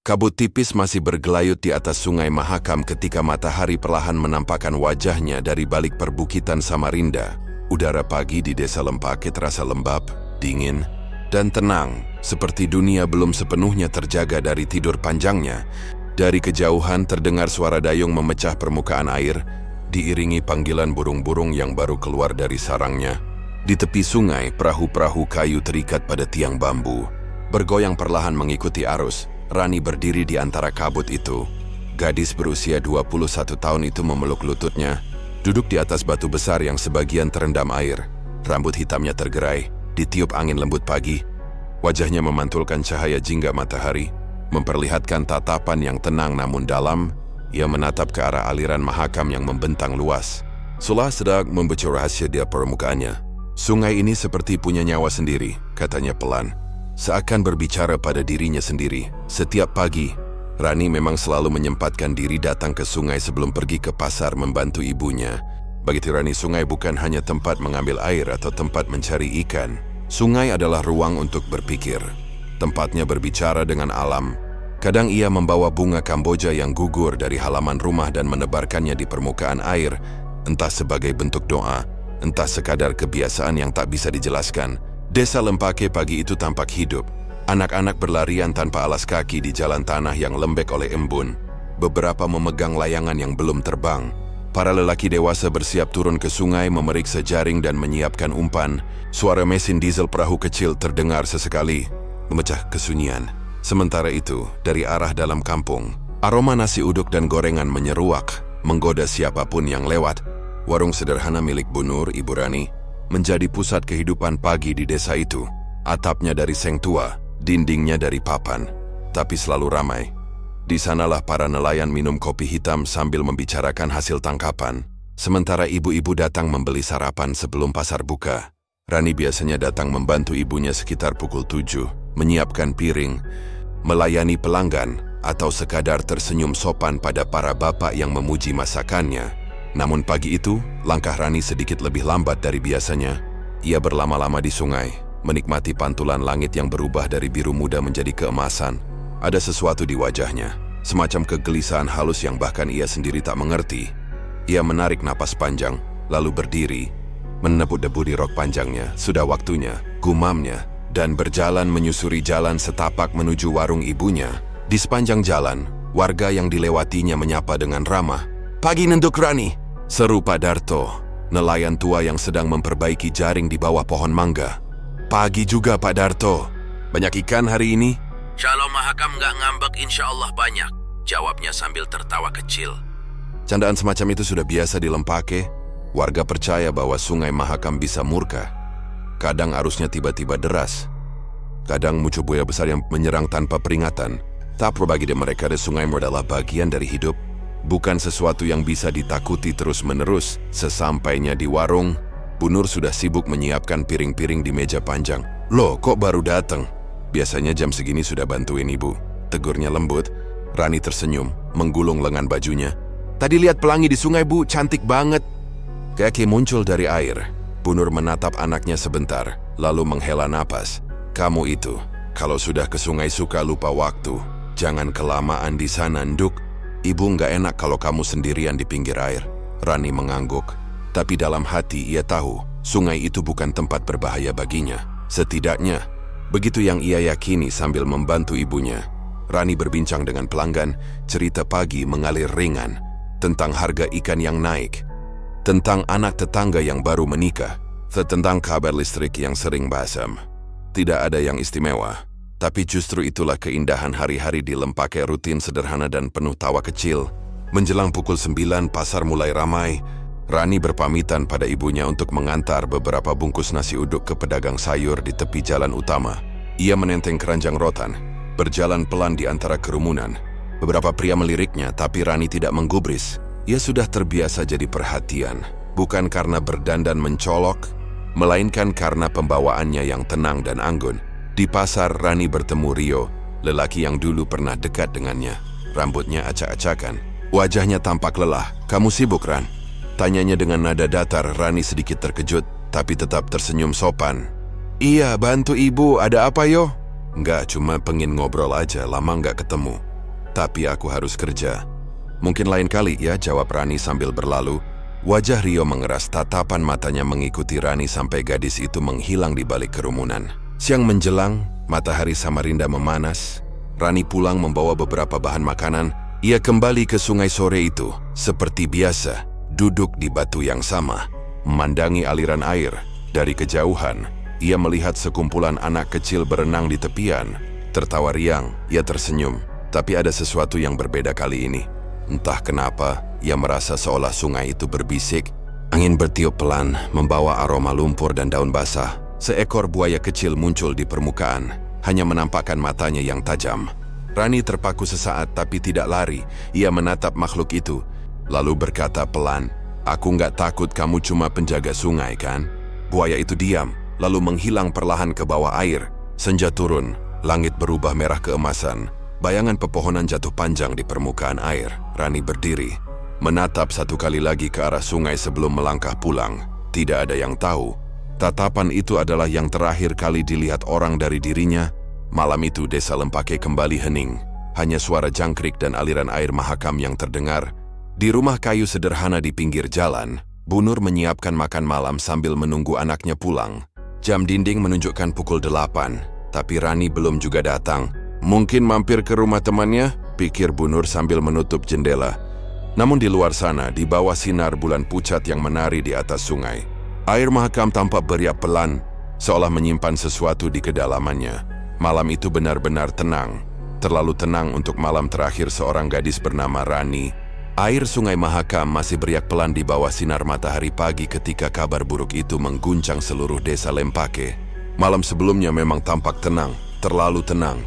Kabut tipis masih bergelayut di atas Sungai Mahakam ketika matahari perlahan menampakkan wajahnya dari balik perbukitan Samarinda. Udara pagi di desa Lempake terasa lembab, dingin, dan tenang, seperti dunia belum sepenuhnya terjaga dari tidur panjangnya. Dari kejauhan terdengar suara dayung memecah permukaan air, diiringi panggilan burung-burung yang baru keluar dari sarangnya. Di tepi sungai, perahu-perahu kayu terikat pada tiang bambu, bergoyang perlahan mengikuti arus. Rani berdiri di antara kabut itu. Gadis berusia 21 tahun itu memeluk lututnya, duduk di atas batu besar yang sebagian terendam air. Rambut hitamnya tergerai, ditiup angin lembut pagi. Wajahnya memantulkan cahaya jingga matahari, memperlihatkan tatapan yang tenang namun dalam. Ia menatap ke arah aliran Mahakam yang membentang luas. Seolah sedang membaca rahasia di permukaannya. Sungai ini seperti punya nyawa sendiri, katanya pelan. Seakan berbicara pada dirinya sendiri. Setiap pagi, Rani memang selalu menyempatkan diri datang ke sungai sebelum pergi ke pasar membantu ibunya. Bagi Rani, sungai bukan hanya tempat mengambil air atau tempat mencari ikan. Sungai adalah ruang untuk berpikir. Tempatnya berbicara dengan alam. Kadang ia membawa bunga Kamboja yang gugur dari halaman rumah dan menebarkannya di permukaan air, entah sebagai bentuk doa, entah sekadar kebiasaan yang tak bisa dijelaskan. Desa Lempake pagi itu tampak hidup. Anak-anak berlarian tanpa alas kaki di jalan tanah yang lembek oleh embun. Beberapa memegang layangan yang belum terbang. Para lelaki dewasa bersiap turun ke sungai memeriksa jaring dan menyiapkan umpan. Suara mesin diesel perahu kecil terdengar sesekali, memecah kesunyian. Sementara itu, dari arah dalam kampung, aroma nasi uduk dan gorengan menyeruak, menggoda siapapun yang lewat. Warung sederhana milik Bu Nur, Ibu Rani, menjadi pusat kehidupan pagi di desa itu. Atapnya dari seng tua, dindingnya dari papan, tapi selalu ramai. Di sanalah para nelayan minum kopi hitam sambil membicarakan hasil tangkapan. Sementara ibu-ibu datang membeli sarapan sebelum pasar buka. Rani biasanya datang membantu ibunya sekitar pukul 7, menyiapkan piring, melayani pelanggan, atau sekadar tersenyum sopan pada para bapak yang memuji masakannya. Namun pagi itu, langkah Rani sedikit lebih lambat dari biasanya. Ia berlama-lama di sungai, menikmati pantulan langit yang berubah dari biru muda menjadi keemasan. Ada sesuatu di wajahnya, semacam kegelisahan halus yang bahkan ia sendiri tak mengerti. Ia menarik napas panjang, lalu berdiri, menepuk debu di rok panjangnya. Sudah waktunya, gumamnya, dan berjalan menyusuri jalan setapak menuju warung ibunya. Di sepanjang jalan, warga yang dilewatinya menyapa dengan ramah. "Pagi nenduk Rani," seru Pak Darto, nelayan tua yang sedang memperbaiki jaring di bawah pohon mangga. "Pagi juga Pak Darto. Banyak ikan hari ini?" "Shalom Mahakam nggak ngambek, insya Allah banyak," jawabnya sambil tertawa kecil. Candaan semacam itu sudah biasa di Lempake. Warga percaya bahwa Sungai Mahakam bisa murka. Kadang arusnya tiba-tiba deras. Kadang muncul buaya besar yang menyerang tanpa peringatan. Tapi bagi mereka, sungai adalah bagian dari hidup. Bukan sesuatu yang bisa ditakuti terus-menerus. Sesampainya di warung, Bu Nur sudah sibuk menyiapkan piring-piring di meja panjang. "Loh, kok baru datang?" "Biasanya jam segini sudah bantuin ibu," tegurnya lembut. Rani tersenyum, menggulung lengan bajunya. "Tadi lihat pelangi di sungai, Bu, cantik banget." Kaki muncul dari air. Bu Nur menatap anaknya sebentar, lalu menghela napas. "Kamu itu, kalau sudah ke sungai suka lupa waktu. Jangan kelamaan di sana, Nduk. Ibu nggak enak kalau kamu sendirian di pinggir air." Rani mengangguk. Tapi dalam hati ia tahu, sungai itu bukan tempat berbahaya baginya. Setidaknya, begitu yang ia yakini sambil membantu ibunya. Rani berbincang dengan pelanggan, cerita pagi mengalir ringan. Tentang harga ikan yang naik. Tentang anak tetangga yang baru menikah. Tentang kabar listrik yang sering basam. Tidak ada yang istimewa. Tapi justru itulah keindahan hari-hari di Lempake, rutin, sederhana, dan penuh tawa kecil. Menjelang pukul 9, pasar mulai ramai. Rani berpamitan pada ibunya untuk mengantar beberapa bungkus nasi uduk ke pedagang sayur di tepi jalan utama. Ia menenteng keranjang rotan, berjalan pelan di antara kerumunan. Beberapa pria meliriknya, tapi Rani tidak menggubris. Ia sudah terbiasa jadi perhatian, bukan karena berdandan mencolok, melainkan karena pembawaannya yang tenang dan anggun. Di pasar, Rani bertemu Rio, lelaki yang dulu pernah dekat dengannya. Rambutnya acak-acakan. Wajahnya tampak lelah. "Kamu sibuk, Ran?" Tanyanya dengan nada datar. Rani sedikit terkejut, tapi tetap tersenyum sopan. "Iya, bantu ibu. Ada apa, yo?" "Enggak, cuma pengen ngobrol aja. Lama nggak ketemu." Tapi aku harus kerja. Mungkin lain kali ya, jawab Rani sambil berlalu. Wajah Rio mengeras, tatapan matanya mengikuti Rani sampai gadis itu menghilang di balik kerumunan. Siang menjelang, matahari Samarinda memanas. Rani pulang membawa beberapa bahan makanan. Ia kembali ke sungai sore itu, seperti biasa, duduk di batu yang sama, memandangi aliran air. Dari kejauhan, ia melihat sekumpulan anak kecil berenang di tepian. Tertawa riang, ia tersenyum. Tapi ada sesuatu yang berbeda kali ini. Entah kenapa, ia merasa seolah sungai itu berbisik. Angin bertiup pelan, membawa aroma lumpur dan daun basah. Seekor buaya kecil muncul di permukaan, hanya menampakkan matanya yang tajam. Rani terpaku sesaat tapi tidak lari. Ia menatap makhluk itu, lalu berkata pelan, "Aku nggak takut, kamu cuma penjaga sungai kan?" Buaya itu diam, lalu menghilang perlahan ke bawah air. Senja turun, langit berubah merah keemasan. Bayangan pepohonan jatuh panjang di permukaan air. Rani berdiri, menatap satu kali lagi ke arah sungai sebelum melangkah pulang. Tidak ada yang tahu. Tatapan itu adalah yang terakhir kali dilihat orang dari dirinya. Malam itu desa Lempake kembali hening. Hanya suara jangkrik dan aliran air Mahakam yang terdengar. Di rumah kayu sederhana di pinggir jalan, Bu Nur menyiapkan makan malam sambil menunggu anaknya pulang. Jam dinding menunjukkan pukul 8, tapi Rani belum juga datang. Mungkin mampir ke rumah temannya, pikir Bu Nur sambil menutup jendela. Namun di luar sana, di bawah sinar bulan pucat yang menari di atas sungai, air Mahakam tampak beriak pelan, seolah menyimpan sesuatu di kedalamannya. Malam itu benar-benar tenang, terlalu tenang untuk malam terakhir seorang gadis bernama Rani. Air sungai Mahakam masih beriak pelan di bawah sinar matahari pagi ketika kabar buruk itu mengguncang seluruh desa Lempake. Malam sebelumnya memang tampak tenang, terlalu tenang.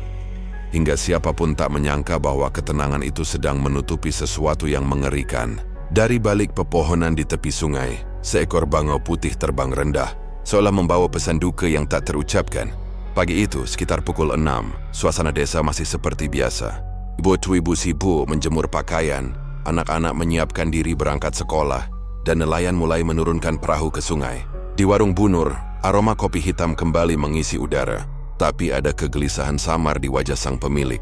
Hingga siapapun tak menyangka bahwa ketenangan itu sedang menutupi sesuatu yang mengerikan. Dari balik pepohonan di tepi sungai, seekor bangau putih terbang rendah, seolah membawa pesan duka yang tak terucapkan. Pagi itu, sekitar pukul 6, suasana desa masih seperti biasa. Ibu-ibu sibuk menjemur pakaian, anak-anak menyiapkan diri berangkat sekolah, dan nelayan mulai menurunkan perahu ke sungai. Di warung Bu Nur, aroma kopi hitam kembali mengisi udara. Tapi ada kegelisahan samar di wajah sang pemilik.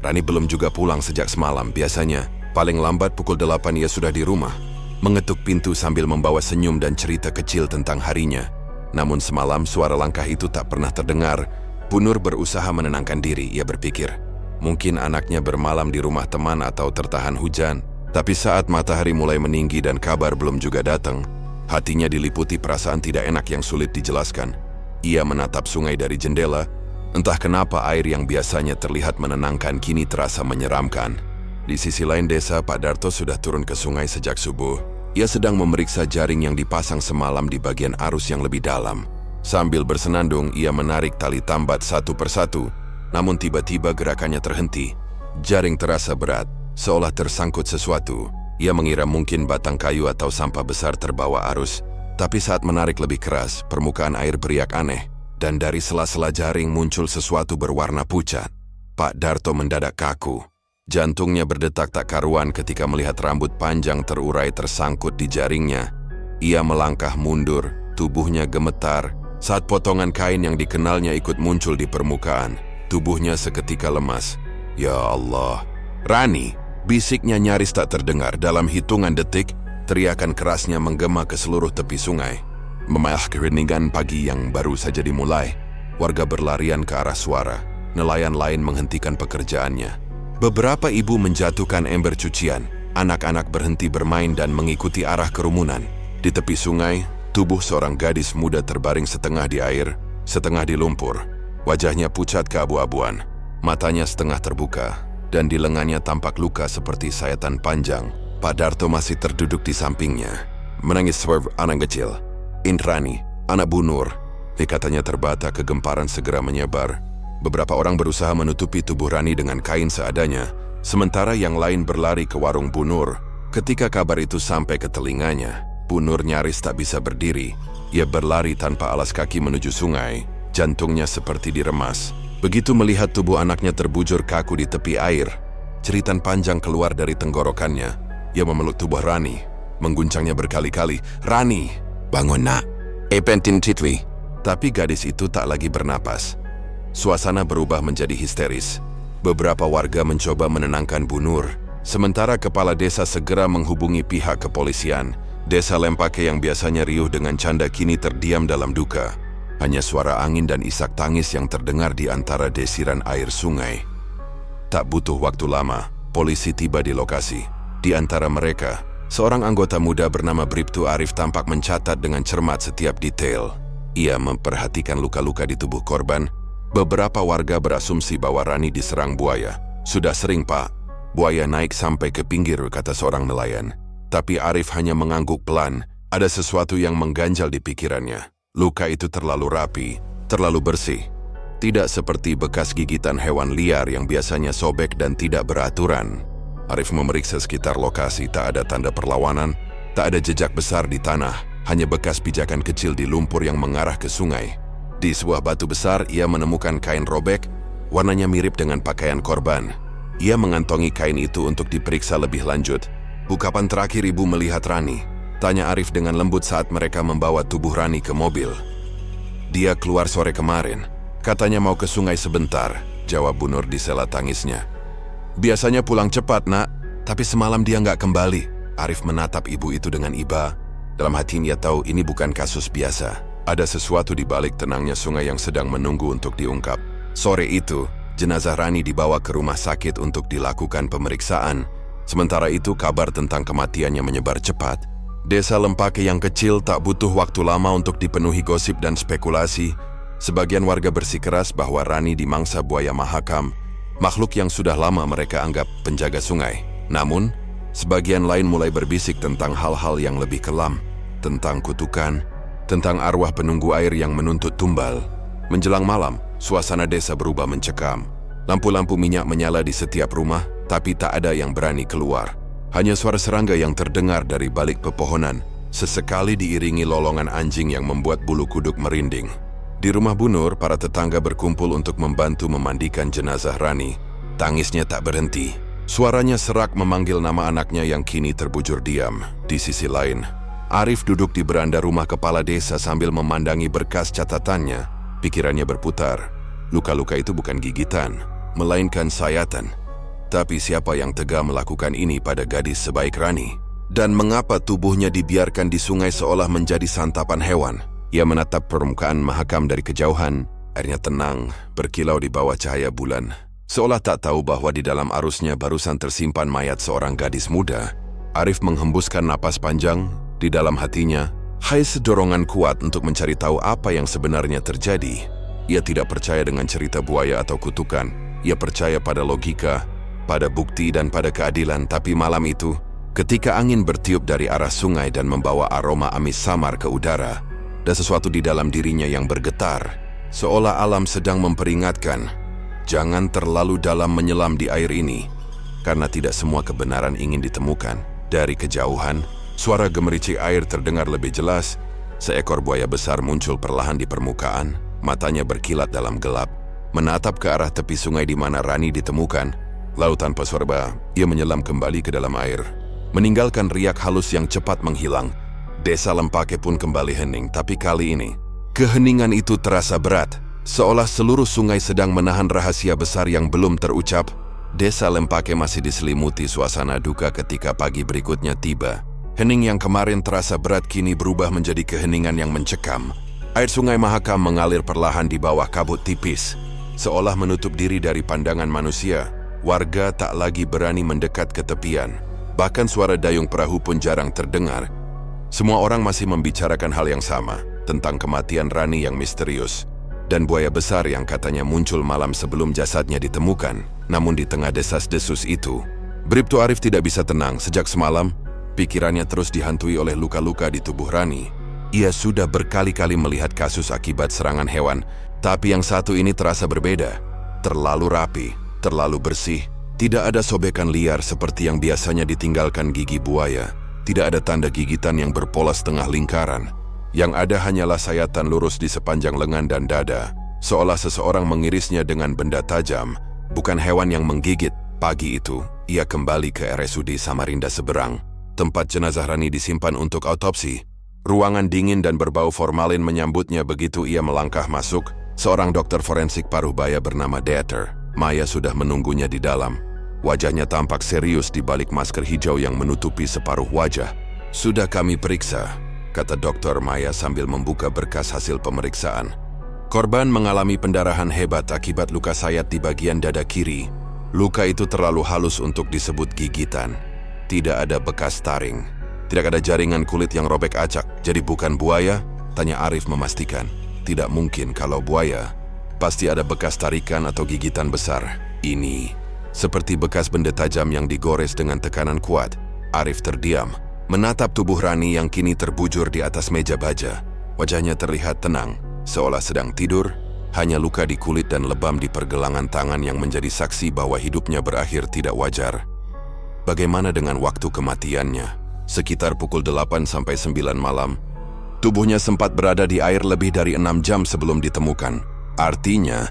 Rani belum juga pulang sejak semalam. Biasanya, paling lambat pukul 8 ia sudah di rumah. Mengetuk pintu sambil membawa senyum dan cerita kecil tentang harinya. Namun semalam suara langkah itu tak pernah terdengar. Bu Nur berusaha menenangkan diri. Ia berpikir, mungkin anaknya bermalam di rumah teman atau tertahan hujan. Tapi saat matahari mulai meninggi dan kabar belum juga datang, hatinya diliputi perasaan tidak enak yang sulit dijelaskan. Ia menatap sungai dari jendela. Entah kenapa air yang biasanya terlihat menenangkan kini terasa menyeramkan. Di sisi lain desa, Pak Darto sudah turun ke sungai sejak subuh. Ia sedang memeriksa jaring yang dipasang semalam di bagian arus yang lebih dalam. Sambil bersenandung, ia menarik tali tambat satu persatu. Namun tiba-tiba gerakannya terhenti. Jaring terasa berat, seolah tersangkut sesuatu. Ia mengira mungkin batang kayu atau sampah besar terbawa arus. Tapi saat menarik lebih keras, permukaan air beriak aneh. Dan dari sela-sela jaring muncul sesuatu berwarna pucat. Pak Darto mendadak kaku. Jantungnya berdetak tak karuan ketika melihat rambut panjang terurai tersangkut di jaringnya. Ia melangkah mundur, tubuhnya gemetar, saat potongan kain yang dikenalnya ikut muncul di permukaan. Tubuhnya seketika lemas. Ya Allah. Rani, bisiknya nyaris tak terdengar. Dalam hitungan detik, teriakan kerasnya menggema ke seluruh tepi sungai. Memah keheningan pagi yang baru saja dimulai. Warga berlarian ke arah suara. Nelayan lain menghentikan pekerjaannya. Beberapa ibu menjatuhkan ember cucian. Anak-anak berhenti bermain dan mengikuti arah kerumunan. Di tepi sungai, tubuh seorang gadis muda terbaring setengah di air, setengah di lumpur. Wajahnya pucat keabu-abuan. Matanya setengah terbuka. Dan di lengannya tampak luka seperti sayatan panjang. Pak Darto masih terduduk di sampingnya. Menangis swerve anak kecil. Indrani, anak Bu Nur. Ikatanya terbata, kegemparan segera menyebar. Beberapa orang berusaha menutupi tubuh Rani dengan kain seadanya, sementara yang lain berlari ke warung Bu Nur. Ketika kabar itu sampai ke telinganya, Bu Nur nyaris tak bisa berdiri. Ia berlari tanpa alas kaki menuju sungai, jantungnya seperti diremas. Begitu melihat tubuh anaknya terbujur kaku di tepi air, jeritan panjang keluar dari tenggorokannya. Ia memeluk tubuh Rani, mengguncangnya berkali-kali. "Rani, bangun nak, epentin titwi." Tapi gadis itu tak lagi bernapas. Suasana berubah menjadi histeris. Beberapa warga mencoba menenangkan Bu Nur, sementara kepala desa segera menghubungi pihak kepolisian. Desa Lempake yang biasanya riuh dengan canda kini terdiam dalam duka. Hanya suara angin dan isak tangis yang terdengar di antara desiran air sungai. Tak butuh waktu lama, polisi tiba di lokasi. Di antara mereka, seorang anggota muda bernama Bribtu Arif tampak mencatat dengan cermat setiap detail. Ia memperhatikan luka-luka di tubuh korban. Beberapa warga berasumsi bahwa Rani diserang buaya. Sudah sering, Pak. Buaya naik sampai ke pinggir, kata seorang nelayan. Tapi Arif hanya mengangguk pelan. Ada sesuatu yang mengganjal di pikirannya. Luka itu terlalu rapi, terlalu bersih. Tidak seperti bekas gigitan hewan liar yang biasanya sobek dan tidak beraturan. Arif memeriksa sekitar lokasi, tak ada tanda perlawanan, tak ada jejak besar di tanah, hanya bekas pijakan kecil di lumpur yang mengarah ke sungai. Di sebuah batu besar, ia menemukan kain robek, warnanya mirip dengan pakaian korban. Ia mengantongi kain itu untuk diperiksa lebih lanjut. "Kapan terakhir Ibu melihat Rani?" tanya Arif dengan lembut saat mereka membawa tubuh Rani ke mobil. "Dia keluar sore kemarin. Katanya mau ke sungai sebentar," jawab Bu Nur di sela tangisnya. "Biasanya pulang cepat, Nak, tapi semalam dia nggak kembali." Arif menatap ibu itu dengan iba. Dalam hati ia tahu ini bukan kasus biasa. Ada sesuatu di balik tenangnya sungai yang sedang menunggu untuk diungkap. Sore itu, jenazah Rani dibawa ke rumah sakit untuk dilakukan pemeriksaan. Sementara itu, kabar tentang kematiannya menyebar cepat. Desa Lempake yang kecil tak butuh waktu lama untuk dipenuhi gosip dan spekulasi. Sebagian warga bersikeras bahwa Rani dimangsa buaya Mahakam, makhluk yang sudah lama mereka anggap penjaga sungai. Namun, sebagian lain mulai berbisik tentang hal-hal yang lebih kelam, tentang kutukan, tentang arwah penunggu air yang menuntut tumbal. Menjelang malam, suasana desa berubah mencekam. Lampu-lampu minyak menyala di setiap rumah, tapi tak ada yang berani keluar. Hanya suara serangga yang terdengar dari balik pepohonan, sesekali diiringi lolongan anjing yang membuat bulu kuduk merinding. Di rumah Bu Nur, para tetangga berkumpul untuk membantu memandikan jenazah Rani. Tangisnya tak berhenti. Suaranya serak memanggil nama anaknya yang kini terbujur diam. Di sisi lain, Arif duduk di beranda rumah kepala desa sambil memandangi berkas catatannya. Pikirannya berputar. Luka-luka itu bukan gigitan, melainkan sayatan. Tapi siapa yang tega melakukan ini pada gadis sebaik Rani? Dan mengapa tubuhnya dibiarkan di sungai seolah menjadi santapan hewan? Ia menatap permukaan Mahakam dari kejauhan. Airnya tenang, berkilau di bawah cahaya bulan. Seolah tak tahu bahwa di dalam arusnya barusan tersimpan mayat seorang gadis muda. Arif menghembuskan napas panjang. Di dalam hatinya, hai sedorongan kuat untuk mencari tahu apa yang sebenarnya terjadi. Ia tidak percaya dengan cerita buaya atau kutukan. Ia percaya pada logika, pada bukti dan pada keadilan. Tapi malam itu, ketika angin bertiup dari arah sungai dan membawa aroma amis samar ke udara, ada sesuatu di dalam dirinya yang bergetar, seolah alam sedang memperingatkan, jangan terlalu dalam menyelam di air ini, karena tidak semua kebenaran ingin ditemukan. Dari kejauhan, suara gemericik air terdengar lebih jelas. Seekor buaya besar muncul perlahan di permukaan, matanya berkilat dalam gelap, menatap ke arah tepi sungai di mana Rani ditemukan. Lalu tanpa sorba, ia menyelam kembali ke dalam air, meninggalkan riak halus yang cepat menghilang. Desa Lempake pun kembali hening, tapi kali ini, keheningan itu terasa berat, seolah seluruh sungai sedang menahan rahasia besar yang belum terucap. Desa Lempake masih diselimuti suasana duka ketika pagi berikutnya tiba. Hening yang kemarin terasa berat kini berubah menjadi keheningan yang mencekam. Air sungai Mahakam mengalir perlahan di bawah kabut tipis, seolah menutup diri dari pandangan manusia. Warga tak lagi berani mendekat ke tepian. Bahkan suara dayung perahu pun jarang terdengar. Semua orang masih membicarakan hal yang sama, tentang kematian Rani yang misterius, dan buaya besar yang katanya muncul malam sebelum jasadnya ditemukan. Namun di tengah desas-desus itu, Bribtu Arif tidak bisa tenang. Sejak semalam, pikirannya terus dihantui oleh luka-luka di tubuh Rani. Ia sudah berkali-kali melihat kasus akibat serangan hewan, tapi yang satu ini terasa berbeda. Terlalu rapi, terlalu bersih, tidak ada sobekan liar seperti yang biasanya ditinggalkan gigi buaya. Tidak ada tanda gigitan yang berpola setengah lingkaran. Yang ada hanyalah sayatan lurus di sepanjang lengan dan dada, seolah seseorang mengirisnya dengan benda tajam, bukan hewan yang menggigit. Pagi itu, ia kembali ke RSUD Samarinda Seberang, tempat jenazah Rani disimpan untuk autopsi. Ruangan dingin dan berbau formalin menyambutnya begitu ia melangkah masuk. Seorang dokter forensik paruh baya bernama Dieter Maya sudah menunggunya di dalam. Wajahnya tampak serius di balik masker hijau yang menutupi separuh wajah. "Sudah kami periksa," kata dokter Maya sambil membuka berkas hasil pemeriksaan. Korban mengalami pendarahan hebat akibat luka sayat di bagian dada kiri. Luka itu terlalu halus untuk disebut gigitan. Tidak ada bekas taring. Tidak ada jaringan kulit yang robek acak. "Jadi bukan buaya?" tanya Arif memastikan. "Tidak mungkin kalau buaya. Pasti ada bekas tarikan atau gigitan besar. Ini seperti bekas benda tajam yang digores dengan tekanan kuat." Arif terdiam, menatap tubuh Rani yang kini terbujur di atas meja baja. Wajahnya terlihat tenang, seolah sedang tidur. Hanya luka di kulit dan lebam di pergelangan tangan yang menjadi saksi bahwa hidupnya berakhir tidak wajar. Bagaimana dengan waktu kematiannya? Sekitar pukul 8 sampai 9 malam. Tubuhnya sempat berada di air lebih dari 6 jam sebelum ditemukan. Artinya,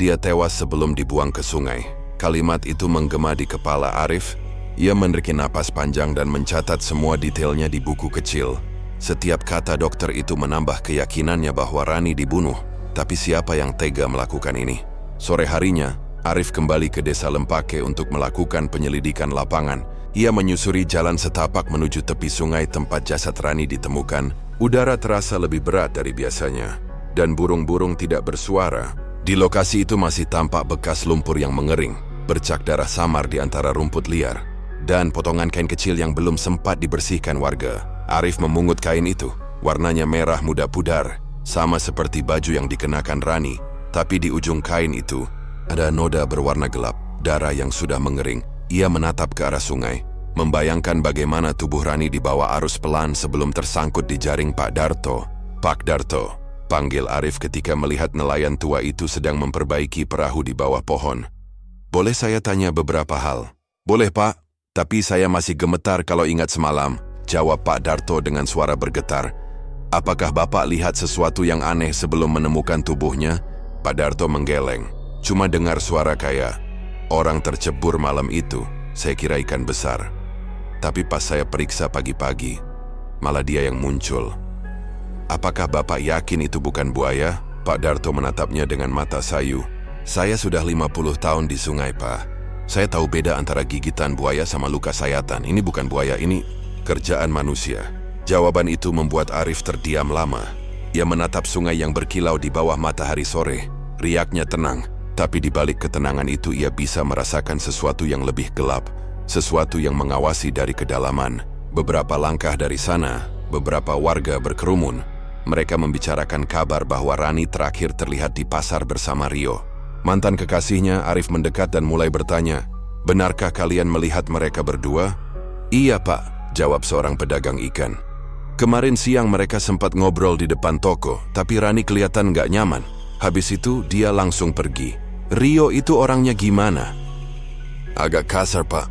dia tewas sebelum dibuang ke sungai. Kalimat itu menggema di kepala Arif. Ia menerika napas panjang dan mencatat semua detailnya di buku kecil. Setiap kata dokter itu menambah keyakinannya bahwa Rani dibunuh. Tapi siapa yang tega melakukan ini? Sore harinya, Arif kembali ke desa Lempake untuk melakukan penyelidikan lapangan. Ia menyusuri jalan setapak menuju tepi sungai tempat jasad Rani ditemukan. Udara terasa lebih berat dari biasanya, dan burung-burung tidak bersuara. Di lokasi itu masih tampak bekas lumpur yang mengering, bercak darah samar di antara rumput liar, dan potongan kain kecil yang belum sempat dibersihkan warga. Arif memungut kain itu. Warnanya merah muda pudar, sama seperti baju yang dikenakan Rani. Tapi di ujung kain itu, ada noda berwarna gelap, darah yang sudah mengering. Ia menatap ke arah sungai, membayangkan bagaimana tubuh Rani dibawa arus pelan sebelum tersangkut di jaring Pak Darto. "Pak Darto," panggil Arif ketika melihat nelayan tua itu sedang memperbaiki perahu di bawah pohon. "Boleh saya tanya beberapa hal?" "Boleh, Pak, tapi saya masih gemetar kalau ingat semalam," jawab Pak Darto dengan suara bergetar. "Apakah Bapak lihat sesuatu yang aneh sebelum menemukan tubuhnya?" Pak Darto menggeleng. "Cuma dengar suara kayak orang tercebur malam itu. Saya kira ikan besar. Tapi pas saya periksa pagi-pagi, malah dia yang muncul." "Apakah Bapak yakin itu bukan buaya?" Pak Darto menatapnya dengan mata sayu. "Saya sudah 50 tahun di sungai, Pak. Saya tahu beda antara gigitan buaya sama luka sayatan. Ini bukan buaya, ini kerjaan manusia." Jawaban itu membuat Arif terdiam lama. Ia menatap sungai yang berkilau di bawah matahari sore. Riaknya tenang, tapi di balik ketenangan itu ia bisa merasakan sesuatu yang lebih gelap, sesuatu yang mengawasi dari kedalaman. Beberapa langkah dari sana, beberapa warga berkerumun. Mereka membicarakan kabar bahwa Rani terakhir terlihat di pasar bersama Rio. Mantan kekasihnya, Arif mendekat dan mulai bertanya, "Benarkah kalian melihat mereka berdua?" "Iya, Pak," jawab seorang pedagang ikan. "Kemarin siang mereka sempat ngobrol di depan toko, tapi Rani kelihatan nggak nyaman. Habis itu dia langsung pergi." "Rio itu orangnya gimana?" "Agak kasar, Pak.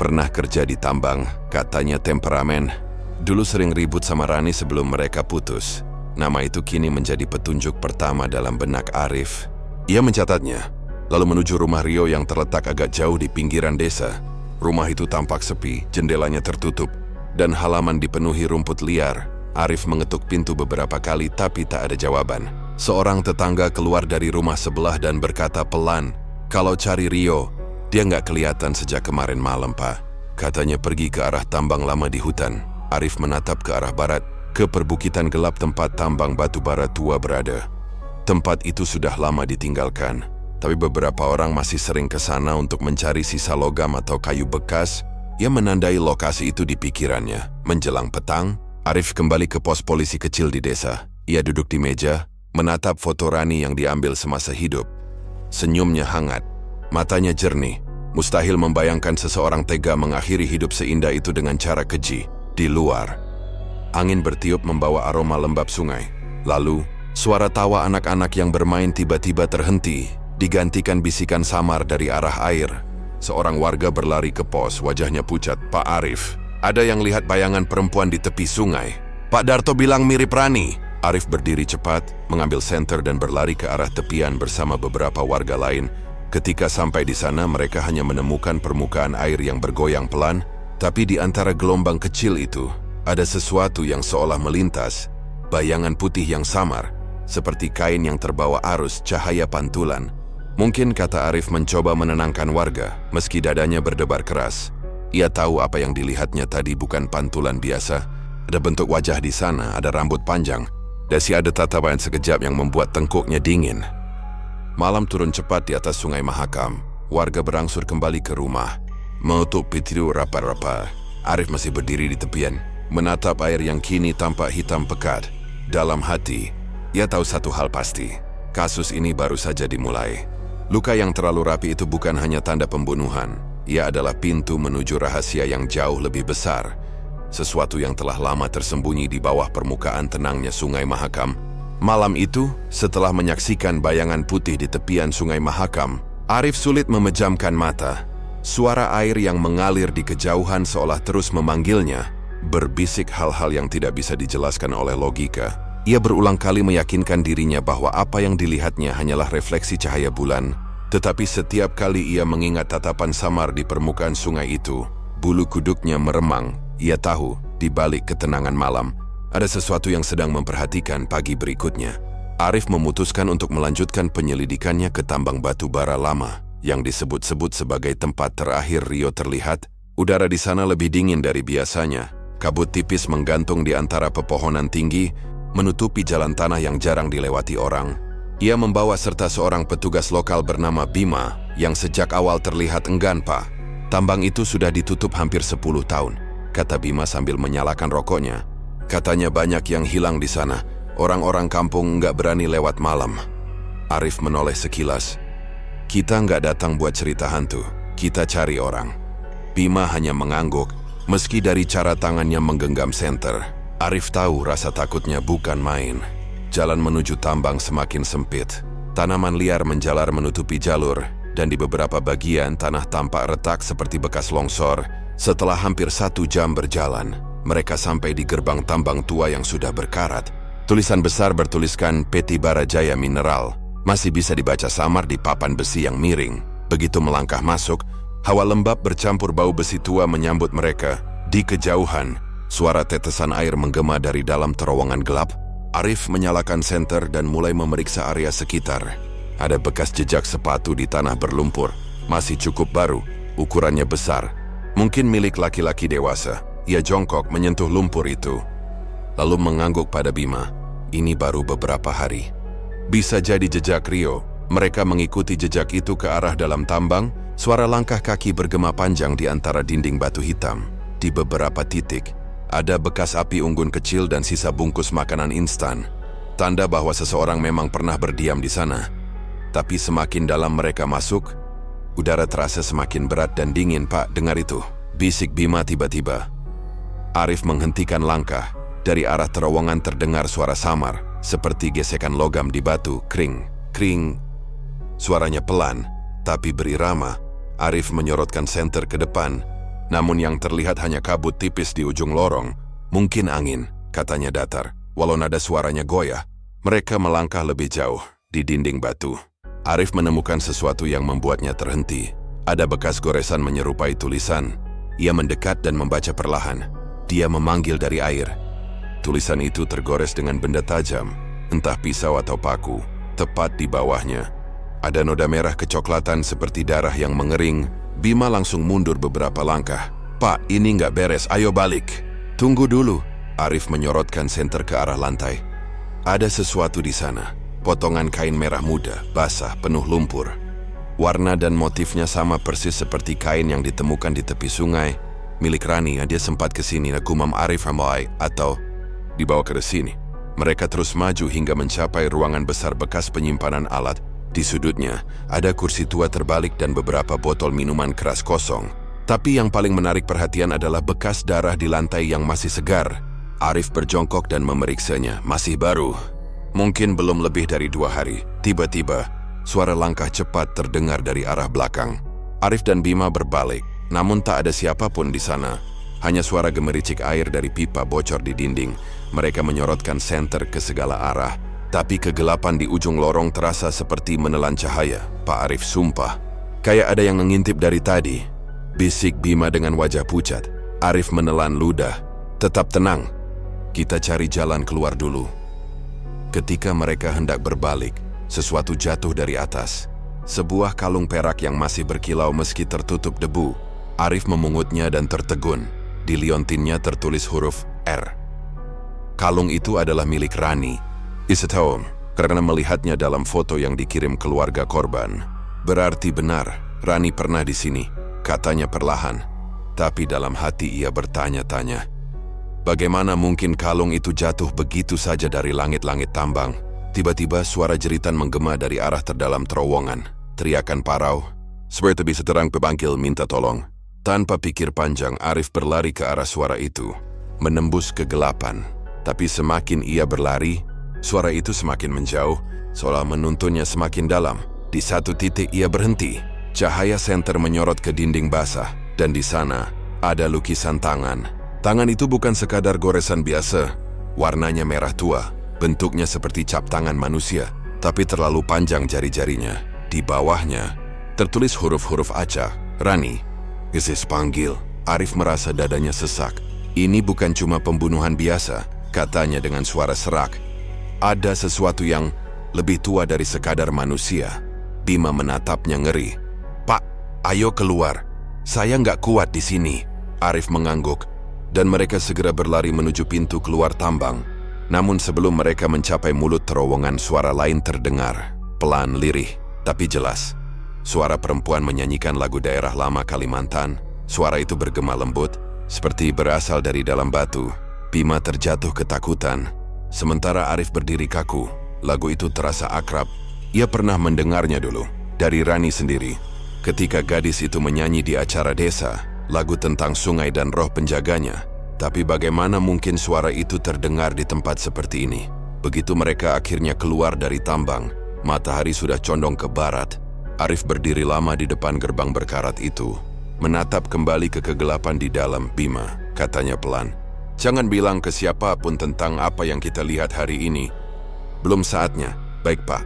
Pernah kerja di tambang, katanya temperamen. Dulu sering ribut sama Rani sebelum mereka putus." Nama itu kini menjadi petunjuk pertama dalam benak Arif. Ia mencatatnya, lalu menuju rumah Rio yang terletak agak jauh di pinggiran desa. Rumah itu tampak sepi, jendelanya tertutup, dan halaman dipenuhi rumput liar. Arif mengetuk pintu beberapa kali tapi tak ada jawaban. Seorang tetangga keluar dari rumah sebelah dan berkata pelan, "Kalau cari Rio, dia nggak kelihatan sejak kemarin malam, Pak. Katanya pergi ke arah tambang lama di hutan." Arif menatap ke arah barat, ke perbukitan gelap tempat tambang batu bara tua berada. Tempat itu sudah lama ditinggalkan, tapi beberapa orang masih sering ke sana untuk mencari sisa logam atau kayu bekas. Ia menandai lokasi itu di pikirannya. Menjelang petang, Arif kembali ke pos polisi kecil di desa. Ia duduk di meja, menatap foto Rani yang diambil semasa hidup. Senyumnya hangat, matanya jernih. Mustahil membayangkan seseorang tega mengakhiri hidup seindah itu dengan cara keji. Di luar, angin bertiup membawa aroma lembab sungai. Lalu, suara tawa anak-anak yang bermain tiba-tiba terhenti, digantikan bisikan samar dari arah air. Seorang warga berlari ke pos, wajahnya pucat. "Pak Arif, ada yang lihat bayangan perempuan di tepi sungai. Pak Darto bilang mirip Rani." Arif berdiri cepat, mengambil senter dan berlari ke arah tepian bersama beberapa warga lain. Ketika sampai di sana, mereka hanya menemukan permukaan air yang bergoyang pelan, tapi di antara gelombang kecil itu, ada sesuatu yang seolah melintas, bayangan putih yang samar, seperti kain yang terbawa arus cahaya pantulan, Mungkin, kata Arif mencoba menenangkan warga, meski dadanya berdebar keras. Ia tahu apa yang dilihatnya tadi bukan pantulan biasa. Ada bentuk wajah di sana, ada rambut panjang. Desi ada tatapan sekejap yang membuat tengkuknya dingin. Malam turun cepat di atas Sungai Mahakam. Warga berangsur kembali ke rumah. Menutup pintu rapat-rapat. Arif masih berdiri di tepian, menatap air yang kini tampak hitam pekat. Dalam hati, ia tahu satu hal pasti. Kasus ini baru saja dimulai. Luka yang terlalu rapi itu bukan hanya tanda pembunuhan. Ia adalah pintu menuju rahasia yang jauh lebih besar. Sesuatu yang telah lama tersembunyi di bawah permukaan tenangnya Sungai Mahakam. Malam itu, setelah menyaksikan bayangan putih di tepian Sungai Mahakam, Arif sulit memejamkan mata. Suara air yang mengalir di kejauhan seolah terus memanggilnya, berbisik hal-hal yang tidak bisa dijelaskan oleh logika. Ia berulang kali meyakinkan dirinya bahwa apa yang dilihatnya hanyalah refleksi cahaya bulan. Tetapi setiap kali ia mengingat tatapan samar di permukaan sungai itu, bulu kuduknya meremang. Ia tahu, di balik ketenangan malam, ada sesuatu yang sedang memperhatikan pagi berikutnya. Arif memutuskan untuk melanjutkan penyelidikannya ke tambang batu bara lama, yang disebut-sebut sebagai tempat terakhir Rio terlihat. Udara di sana lebih dingin dari biasanya. Kabut tipis menggantung di antara pepohonan tinggi, menutupi jalan tanah yang jarang dilewati orang. Ia membawa serta seorang petugas lokal bernama Bima, yang sejak awal terlihat enggan, Pak. Tambang itu sudah ditutup hampir 10 tahun, kata Bima sambil menyalakan rokoknya. Katanya banyak yang hilang di sana. Orang-orang kampung nggak berani lewat malam. Arif menoleh sekilas. Kita nggak datang buat cerita hantu, kita cari orang. Bima hanya mengangguk, meski dari cara tangannya menggenggam senter. Arif tahu rasa takutnya bukan main. Jalan menuju tambang semakin sempit. Tanaman liar menjalar menutupi jalur, dan di beberapa bagian tanah tampak retak seperti bekas longsor. Setelah hampir 1 jam berjalan, mereka sampai di gerbang tambang tua yang sudah berkarat. Tulisan besar bertuliskan PT Bara Jaya Mineral. Masih bisa dibaca samar di papan besi yang miring. Begitu melangkah masuk, hawa lembab bercampur bau besi tua menyambut mereka. Di kejauhan, suara tetesan air menggema dari dalam terowongan gelap. Arif menyalakan senter dan mulai memeriksa area sekitar. Ada bekas jejak sepatu di tanah berlumpur. Masih cukup baru, ukurannya besar. Mungkin milik laki-laki dewasa. Ia jongkok menyentuh lumpur itu, lalu mengangguk pada Bima. Ini baru beberapa hari. Bisa jadi jejak Rio. Mereka mengikuti jejak itu ke arah dalam tambang. Suara langkah kaki bergema panjang di antara dinding batu hitam. Di beberapa titik, ada bekas api unggun kecil dan sisa bungkus makanan instan. Tanda bahwa seseorang memang pernah berdiam di sana. Tapi semakin dalam mereka masuk, udara terasa semakin berat dan dingin. Pak, dengar itu, bisik Bima tiba-tiba. Arif menghentikan langkah. Dari arah terowongan terdengar suara samar, seperti gesekan logam di batu. Kring, kring. Suaranya pelan, tapi berirama. Arif menyorotkan senter ke depan. Namun yang terlihat hanya kabut tipis di ujung lorong. Mungkin angin, katanya datar. Walau nada suaranya goyah, mereka melangkah lebih jauh di dinding batu. Arif menemukan sesuatu yang membuatnya terhenti. Ada bekas goresan menyerupai tulisan. Ia mendekat dan membaca perlahan. Dia memanggil dari air. Tulisan itu tergores dengan benda tajam, entah pisau atau paku. Tepat di bawahnya, ada noda merah kecoklatan seperti darah yang mengering. Bima langsung mundur beberapa langkah. Pak, ini nggak beres, ayo balik. Tunggu dulu. Arif menyorotkan senter ke arah lantai. Ada sesuatu di sana. Potongan kain merah muda, basah, penuh lumpur. Warna dan motifnya sama persis seperti kain yang ditemukan di tepi sungai. Milik Rani, dia sempat kesini, gumam Arif Hamai, atau dibawa ke sini. Mereka terus maju hingga mencapai ruangan besar bekas penyimpanan alat. Di sudutnya, ada kursi tua terbalik dan beberapa botol minuman keras kosong. Tapi yang paling menarik perhatian adalah bekas darah di lantai yang masih segar. Arif berjongkok dan memeriksanya. Masih baru. Mungkin belum lebih dari 2 hari. Tiba-tiba, suara langkah cepat terdengar dari arah belakang. Arif dan Bima berbalik, namun tak ada siapapun di sana. Hanya suara gemericik air dari pipa bocor di dinding. Mereka menyorotkan senter ke segala arah. Tapi kegelapan di ujung lorong terasa seperti menelan cahaya. Pak Arif sumpah, kayak ada yang mengintip dari tadi. Bisik Bima dengan wajah pucat. Arif menelan ludah. Tetap tenang. Kita cari jalan keluar dulu. Ketika mereka hendak berbalik, sesuatu jatuh dari atas. sebuah kalung perak yang masih berkilau meski tertutup debu. Arif memungutnya dan tertegun. Di liontinnya tertulis huruf R. Kalung itu adalah milik Rani. Isetahun, karena melihatnya dalam foto yang dikirim keluarga korban. Berarti benar, Rani pernah di sini, katanya perlahan. Tapi dalam hati ia bertanya-tanya. Bagaimana mungkin kalung itu jatuh begitu saja dari langit-langit tambang? Tiba-tiba suara jeritan menggema dari arah terdalam terowongan. Teriakan parau, seperti bisa terang pebangkil minta tolong. Tanpa pikir panjang, Arif berlari ke arah suara itu, menembus kegelapan. Tapi semakin ia berlari, suara itu semakin menjauh, seolah menuntunnya semakin dalam. Di satu titik ia berhenti. Cahaya senter menyorot ke dinding basah, dan di sana ada lukisan tangan. Tangan itu bukan sekadar goresan biasa. Warnanya merah tua, bentuknya seperti cap tangan manusia, tapi terlalu panjang jari-jarinya. Di bawahnya tertulis huruf-huruf acak, Rani. Isis panggil. Arif merasa dadanya sesak. Ini bukan cuma pembunuhan biasa, katanya dengan suara serak. Ada sesuatu yang lebih tua dari sekadar manusia. Bima menatapnya ngeri. Pak, ayo keluar. Saya nggak kuat di sini. Arif mengangguk, dan mereka segera berlari menuju pintu keluar tambang. Namun sebelum mereka mencapai mulut terowongan, suara lain terdengar. Pelan, lirih, tapi jelas. Suara perempuan menyanyikan lagu daerah lama Kalimantan. Suara itu bergema lembut, seperti berasal dari dalam batu. Bima terjatuh ketakutan. Sementara Arif berdiri kaku. Lagu itu terasa akrab. Ia pernah mendengarnya dulu, dari Rani sendiri. Ketika gadis itu menyanyi di acara desa, lagu tentang sungai dan roh penjaganya. Tapi bagaimana mungkin suara itu terdengar di tempat seperti ini? Begitu mereka akhirnya keluar dari tambang, matahari sudah condong ke barat. Arif berdiri lama di depan gerbang berkarat itu, menatap kembali ke kegelapan di dalam. Bima, katanya pelan. Jangan bilang ke siapapun tentang apa yang kita lihat hari ini. Belum saatnya. Baik, Pak.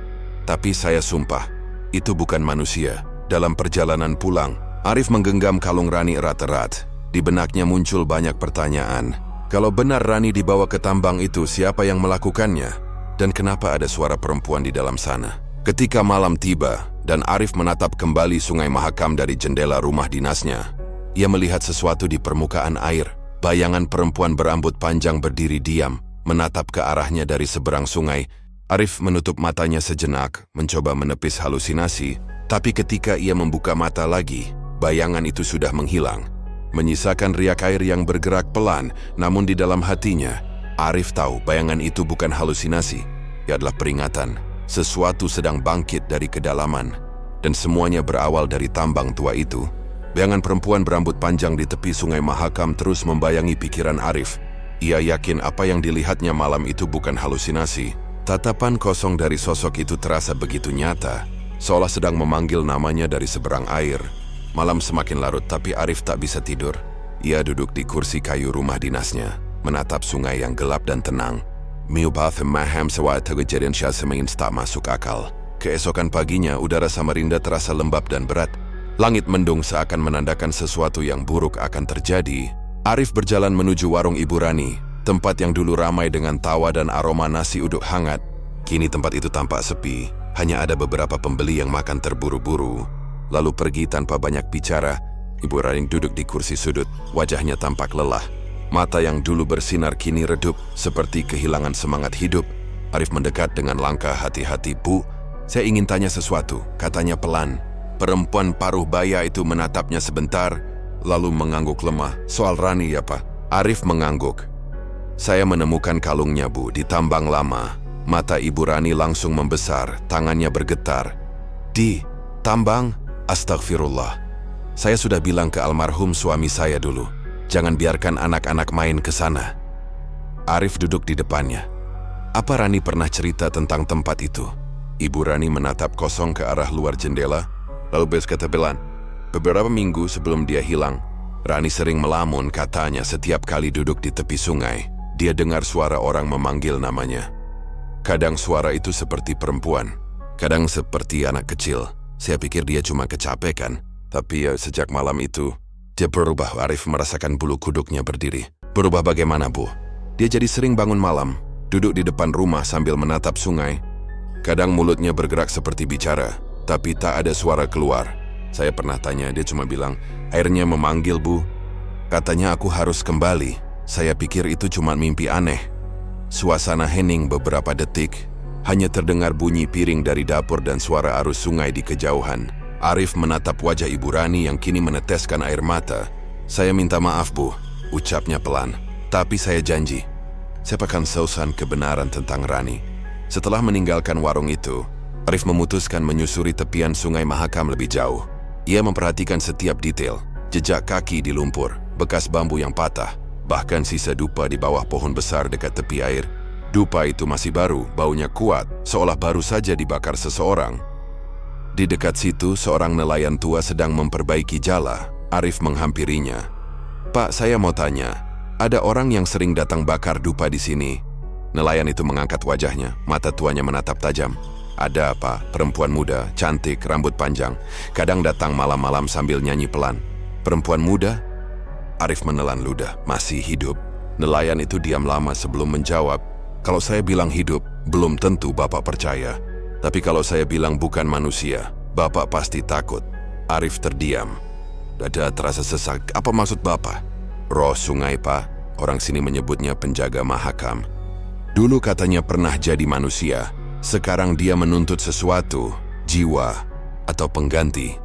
Tapi saya sumpah, itu bukan manusia. Dalam perjalanan pulang, Arif menggenggam kalung Rani erat-erat. Di benaknya muncul banyak pertanyaan. Kalau benar Rani dibawa ke tambang itu, siapa yang melakukannya? Dan kenapa ada suara perempuan di dalam sana? Ketika malam tiba, dan Arif menatap kembali Sungai Mahakam dari jendela rumah dinasnya, ia melihat sesuatu di permukaan air. Bayangan perempuan berambut panjang berdiri diam, menatap ke arahnya dari seberang sungai. Arif menutup matanya sejenak, mencoba menepis halusinasi. Tapi ketika ia membuka mata lagi, bayangan itu sudah menghilang, menyisakan riak air yang bergerak pelan. Namun di dalam hatinya, Arif tahu bayangan itu bukan halusinasi. Ia adalah peringatan. Sesuatu sedang bangkit dari kedalaman. Dan semuanya berawal dari tambang tua itu. Bayangan perempuan berambut panjang di tepi Sungai Mahakam terus membayangi pikiran Arif. Ia yakin apa yang dilihatnya malam itu bukan halusinasi. Tatapan kosong dari sosok itu terasa begitu nyata, seolah sedang memanggil namanya dari seberang air. Malam semakin larut, tapi Arif tak bisa tidur. Ia duduk di kursi kayu rumah dinasnya, menatap sungai yang gelap dan tenang. Miubah maham sewaktu kejadian syasemain tak masuk akal. Keesokan paginya, udara Samarinda terasa lembab dan berat. Langit mendung seakan menandakan sesuatu yang buruk akan terjadi. Arif berjalan menuju warung Ibu Rani, tempat yang dulu ramai dengan tawa dan aroma nasi uduk hangat. Kini tempat itu tampak sepi. Hanya ada beberapa pembeli yang makan terburu-buru, lalu pergi tanpa banyak bicara. Ibu Rani duduk di kursi sudut, wajahnya tampak lelah. Mata yang dulu bersinar kini redup, seperti kehilangan semangat hidup. Arif mendekat dengan langkah hati-hati. Bu, saya ingin tanya sesuatu, katanya pelan. Perempuan paruh baya itu menatapnya sebentar, lalu mengangguk lemah. Soal Rani ya, Pak? Arif mengangguk. Saya menemukan kalungnya, Bu, di tambang lama. Mata Ibu Rani langsung membesar, tangannya bergetar. Di tambang? Astagfirullah. Saya sudah bilang ke almarhum suami saya dulu, jangan biarkan anak-anak main ke sana. Arif duduk di depannya. Apa Rani pernah cerita tentang tempat itu? Ibu Rani menatap kosong ke arah luar jendela, lalu berkata pelan. Beberapa minggu sebelum dia hilang, Rani sering melamun, katanya setiap kali duduk di tepi sungai, dia dengar suara orang memanggil namanya. Kadang suara itu seperti perempuan, kadang seperti anak kecil. Saya pikir dia cuma kecapekan, tapi sejak malam itu, dia berubah. Arif merasakan bulu kuduknya berdiri. Berubah bagaimana, Bu? Dia jadi sering bangun malam, duduk di depan rumah sambil menatap sungai. Kadang mulutnya bergerak seperti bicara, tapi tak ada suara keluar. Saya pernah tanya, dia cuma bilang, airnya memanggil, Bu. Katanya aku harus kembali. Saya pikir itu cuma mimpi aneh. Suasana hening beberapa detik. Hanya terdengar bunyi piring dari dapur dan suara arus sungai di kejauhan. Arif menatap wajah Ibu Rani yang kini meneteskan air mata. Saya minta maaf, Bu, ucapnya pelan. Tapi saya janji, saya akan selesaikan kebenaran tentang Rani. Setelah meninggalkan warung itu, Arif memutuskan menyusuri tepian sungai Mahakam lebih jauh. Ia memperhatikan setiap detail, jejak kaki di lumpur, bekas bambu yang patah, bahkan sisa dupa di bawah pohon besar dekat tepi air. Dupa itu masih baru, baunya kuat, seolah baru saja dibakar seseorang. Di dekat situ, seorang nelayan tua sedang memperbaiki jala. Arif menghampirinya. Pak, saya mau tanya, ada orang yang sering datang bakar dupa di sini. Nelayan itu mengangkat wajahnya, mata tuanya menatap tajam. Ada apa? Perempuan muda, cantik, rambut panjang. Kadang datang malam-malam sambil nyanyi pelan. Perempuan muda? Arif menelan ludah. Masih hidup? Nelayan itu diam lama sebelum menjawab. Kalau saya bilang hidup, belum tentu Bapak percaya. Tapi kalau saya bilang bukan manusia, Bapak pasti takut. Arif terdiam. Dada terasa sesak. Apa maksud Bapak? Roh sungai, Pak. Orang sini menyebutnya penjaga Mahakam. Dulu katanya pernah jadi manusia. Sekarang dia menuntut sesuatu, jiwa, atau pengganti.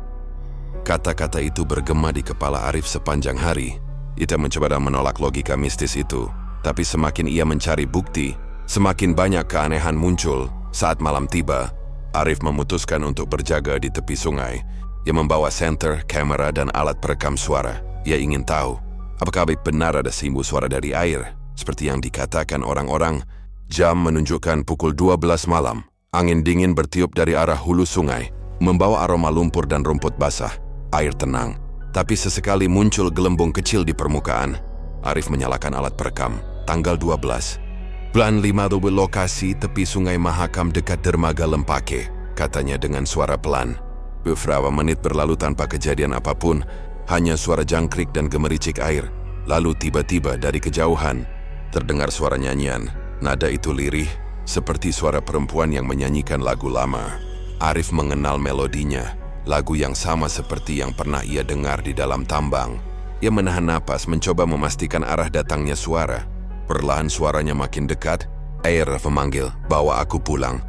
Kata-kata itu bergema di kepala Arif sepanjang hari. Ia mencoba menolak logika mistis itu. Tapi semakin ia mencari bukti, semakin banyak keanehan muncul. Saat malam tiba, Arif memutuskan untuk berjaga di tepi sungai. Ia membawa senter, kamera, dan alat perekam suara. Ia ingin tahu, apakah benar ada simbol suara dari air, seperti yang dikatakan orang-orang. Jam menunjukkan pukul 12 malam. Angin dingin bertiup dari arah hulu sungai, membawa aroma lumpur dan rumput basah. Air tenang, tapi sesekali muncul gelembung kecil di permukaan. Arif menyalakan alat perekam. Tanggal 12. Bulan 5 lokasi tepi sungai Mahakam dekat dermaga Lempake, katanya dengan suara pelan. Beberapa menit berlalu tanpa kejadian apapun, hanya suara jangkrik dan gemericik air. Lalu tiba-tiba dari kejauhan, terdengar suara nyanyian. Nada itu lirih, seperti suara perempuan yang menyanyikan lagu lama. Arif mengenal melodinya, lagu yang sama seperti yang pernah ia dengar di dalam tambang. Ia menahan napas mencoba memastikan arah datangnya suara. Perlahan suaranya makin dekat. Air memanggil, bawa aku pulang.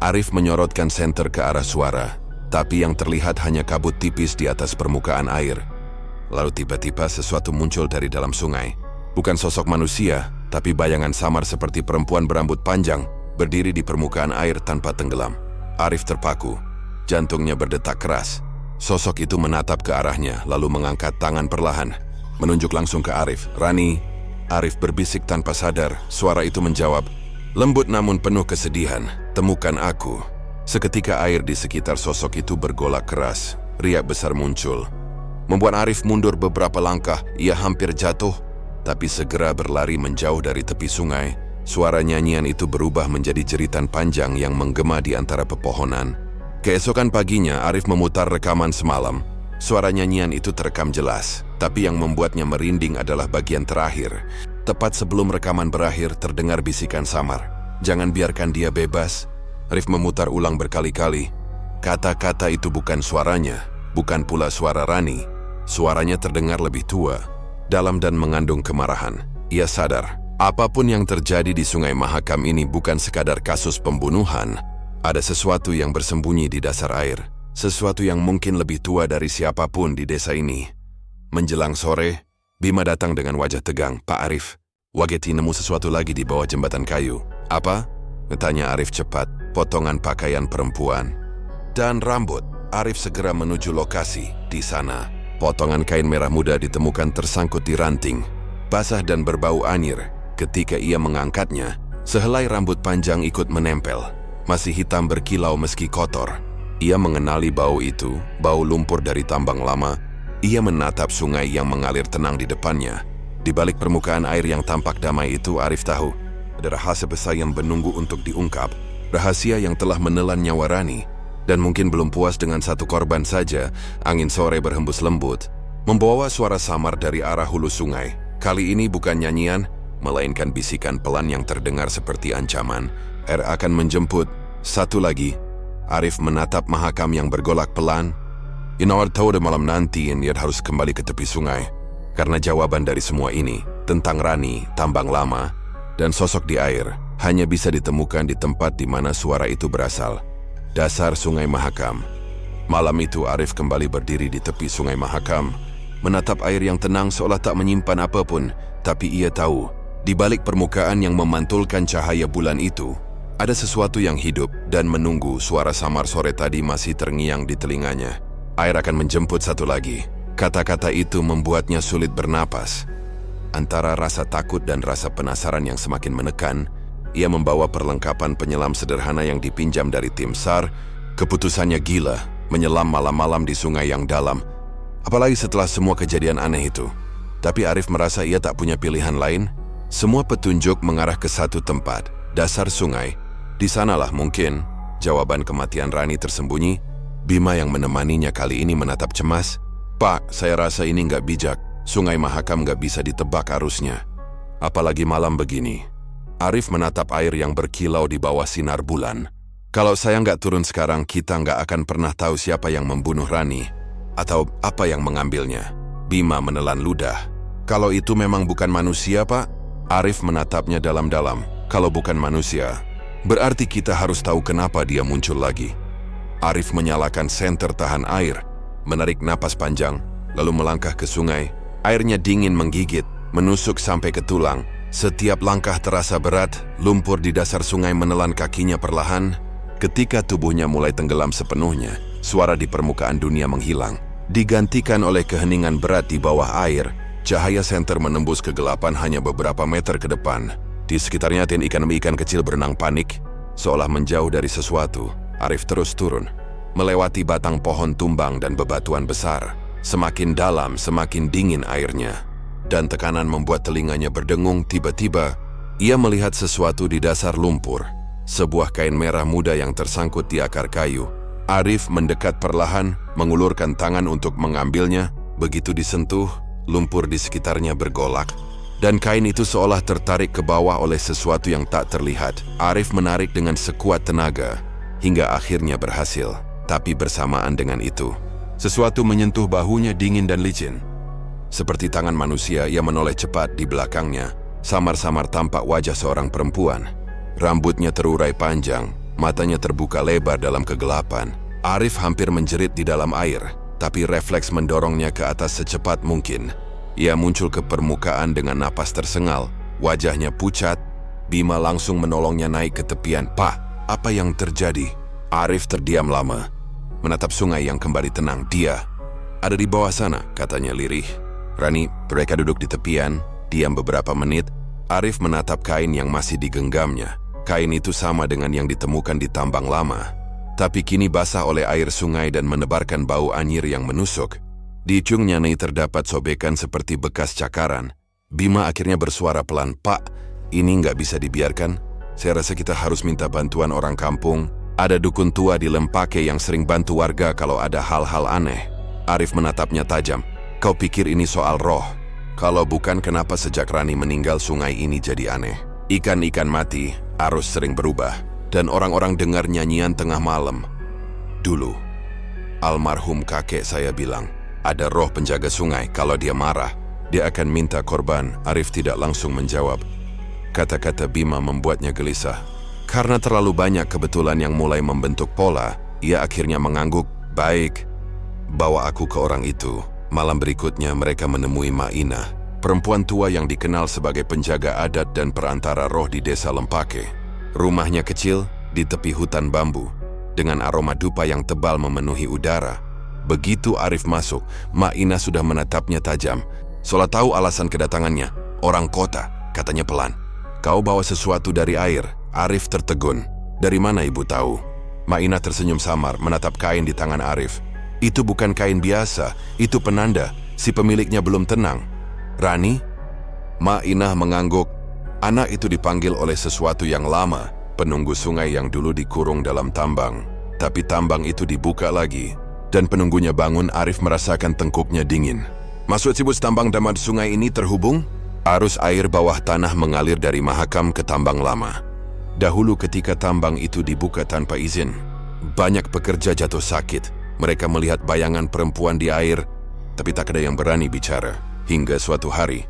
Arif menyorotkan senter ke arah suara, tapi yang terlihat hanya kabut tipis di atas permukaan air. Lalu tiba-tiba sesuatu muncul dari dalam sungai. Bukan sosok manusia, tapi bayangan samar seperti perempuan berambut panjang, berdiri di permukaan air tanpa tenggelam. Arif terpaku, jantungnya berdetak keras. Sosok itu menatap ke arahnya, lalu mengangkat tangan perlahan, menunjuk langsung ke Arif. Rani, Arif berbisik tanpa sadar. Suara itu menjawab, lembut namun penuh kesedihan, temukan aku. Seketika air di sekitar sosok itu bergolak keras. Riak besar muncul, membuat Arif mundur beberapa langkah. Ia hampir jatuh, tapi segera berlari menjauh dari tepi sungai. Suara nyanyian itu berubah menjadi jeritan panjang yang menggema di antara pepohonan. Keesokan paginya, Arif memutar rekaman semalam. Suara nyanyian itu terekam jelas, tapi yang membuatnya merinding adalah bagian terakhir. Tepat sebelum rekaman berakhir, terdengar bisikan samar. Jangan biarkan dia bebas. Arif memutar ulang berkali-kali. Kata-kata itu bukan suaranya, bukan pula suara Rani. Suaranya terdengar lebih tua, dalam dan mengandung kemarahan. Ia sadar, apapun yang terjadi di Sungai Mahakam ini bukan sekadar kasus pembunuhan. Ada sesuatu yang bersembunyi di dasar air. Sesuatu yang mungkin lebih tua dari siapapun di desa ini. Menjelang sore, Bima datang dengan wajah tegang. Pak Arif, Wageti nemu sesuatu lagi di bawah jembatan kayu. Apa? Tanya Arif cepat. Potongan pakaian perempuan dan rambut. Arif segera menuju lokasi. Di sana, potongan kain merah muda ditemukan tersangkut di ranting, basah dan berbau anyir. Ketika ia mengangkatnya, sehelai rambut panjang ikut menempel, masih hitam berkilau meski kotor. Ia mengenali bau itu, bau lumpur dari tambang lama. Ia menatap sungai yang mengalir tenang di depannya. Di balik permukaan air yang tampak damai itu, Arif tahu ada rahasia besar yang menunggu untuk diungkap. Rahasia yang telah menelan nyawa Rani. Dan mungkin belum puas dengan satu korban saja, angin sore berhembus lembut, membawa suara samar dari arah hulu sungai. Kali ini bukan nyanyian, melainkan bisikan pelan yang terdengar seperti ancaman. Air akan menjemput. Satu lagi. Arif menatap Mahakam yang bergolak pelan. Inawar tahu malam nanti dia harus kembali ke tepi sungai. Karena jawaban dari semua ini tentang Rani, tambang lama, dan sosok di air hanya bisa ditemukan di tempat di mana suara itu berasal. Dasar Sungai Mahakam. Malam itu Arif kembali berdiri di tepi Sungai Mahakam, menatap air yang tenang seolah tak menyimpan apapun, tapi ia tahu, di balik permukaan yang memantulkan cahaya bulan itu, ada sesuatu yang hidup dan menunggu. Suara samar sore tadi masih terngiang di telinganya. Air akan menjemput satu lagi. Kata-kata itu membuatnya sulit bernapas. Antara rasa takut dan rasa penasaran yang semakin menekan, ia membawa perlengkapan penyelam sederhana yang dipinjam dari tim SAR. Keputusannya gila, menyelam malam-malam di sungai yang dalam. Apalagi setelah semua kejadian aneh itu. Tapi Arif merasa ia tak punya pilihan lain. Semua petunjuk mengarah ke satu tempat, dasar sungai. Di sanalah mungkin jawaban kematian Rani tersembunyi. Bima yang menemaninya kali ini menatap cemas. Pak, saya rasa ini nggak bijak. Sungai Mahakam nggak bisa ditebak arusnya. Apalagi malam begini. Arif menatap air yang berkilau di bawah sinar bulan. Kalau saya nggak turun sekarang, kita nggak akan pernah tahu siapa yang membunuh Rani. Atau apa yang mengambilnya. Bima menelan ludah. Kalau itu memang bukan manusia, Pak. Arif menatapnya dalam-dalam. Kalau bukan manusia, berarti kita harus tahu kenapa dia muncul lagi. Arif menyalakan senter tahan air, menarik napas panjang, lalu melangkah ke sungai. Airnya dingin menggigit, menusuk sampai ke tulang. Setiap langkah terasa berat, lumpur di dasar sungai menelan kakinya perlahan. Ketika tubuhnya mulai tenggelam sepenuhnya, suara di permukaan dunia menghilang. Digantikan oleh keheningan berat di bawah air, cahaya senter menembus kegelapan hanya beberapa meter ke depan. Di sekitarnya ikan kecil berenang panik, seolah menjauh dari sesuatu. Arif terus turun, melewati batang pohon tumbang dan bebatuan besar. Semakin dalam, semakin dingin airnya. Dan tekanan membuat telinganya berdengung. Tiba-tiba, ia melihat sesuatu di dasar lumpur. Sebuah kain merah muda yang tersangkut di akar kayu. Arif mendekat perlahan, mengulurkan tangan untuk mengambilnya. Begitu disentuh, lumpur di sekitarnya bergolak. Dan kain itu seolah tertarik ke bawah oleh sesuatu yang tak terlihat. Arif menarik dengan sekuat tenaga, hingga akhirnya berhasil. Tapi bersamaan dengan itu, sesuatu menyentuh bahunya dingin dan licin. Seperti tangan manusia, ia menoleh cepat di belakangnya. Samar-samar tampak wajah seorang perempuan. Rambutnya terurai panjang, matanya terbuka lebar dalam kegelapan. Arif hampir menjerit di dalam air, tapi refleks mendorongnya ke atas secepat mungkin. Ia muncul ke permukaan dengan napas tersengal, wajahnya pucat. Bima langsung menolongnya naik ke tepian. Pak, apa yang terjadi? Arif terdiam lama, menatap sungai yang kembali tenang. Dia ada di bawah sana, katanya lirih. Rani, mereka duduk di tepian, diam beberapa menit. Arif menatap kain yang masih digenggamnya. Kain itu sama dengan yang ditemukan di tambang lama, tapi kini basah oleh air sungai dan menebarkan bau anyir yang menusuk. Di ujungnya terdapat sobekan seperti bekas cakaran. Bima akhirnya bersuara pelan, Pak, ini nggak bisa dibiarkan. Saya rasa kita harus minta bantuan orang kampung. Ada dukun tua di Lempake yang sering bantu warga kalau ada hal-hal aneh. Arif menatapnya tajam. Kau pikir ini soal roh? Kalau bukan, kenapa sejak Rani meninggal sungai ini jadi aneh? Ikan-ikan mati, arus sering berubah, dan orang-orang dengar nyanyian tengah malam. Dulu, almarhum kakek saya bilang, ada roh penjaga sungai. Kalau dia marah, dia akan minta korban. Arif tidak langsung menjawab. Kata-kata Bima membuatnya gelisah. Karena terlalu banyak kebetulan yang mulai membentuk pola, ia akhirnya mengangguk. Baik, bawa aku ke orang itu. Malam berikutnya mereka menemui Maina, perempuan tua yang dikenal sebagai penjaga adat dan perantara roh di desa Lempake. Rumahnya kecil, di tepi hutan bambu, dengan aroma dupa yang tebal memenuhi udara. Begitu Arif masuk, Maina sudah menatapnya tajam. Seolah tahu alasan kedatangannya. Orang kota, katanya pelan. Kau bawa sesuatu dari air. Arif tertegun. Dari mana ibu tahu? Maina tersenyum samar, menatap kain di tangan Arif. Itu bukan kain biasa, itu penanda. Si pemiliknya belum tenang. Rani? Maina mengangguk. Anak itu dipanggil oleh sesuatu yang lama, penunggu sungai yang dulu dikurung dalam tambang. Tapi tambang itu dibuka lagi. Dan penunggunya bangun. Arif merasakan tengkuknya dingin. Maksud sibus tambang damar sungai ini terhubung? Arus air bawah tanah mengalir dari Mahakam ke tambang lama. Dahulu ketika tambang itu dibuka tanpa izin, Banyak pekerja jatuh sakit. Mereka melihat bayangan perempuan di air, tapi tak ada yang berani bicara. Hingga suatu hari,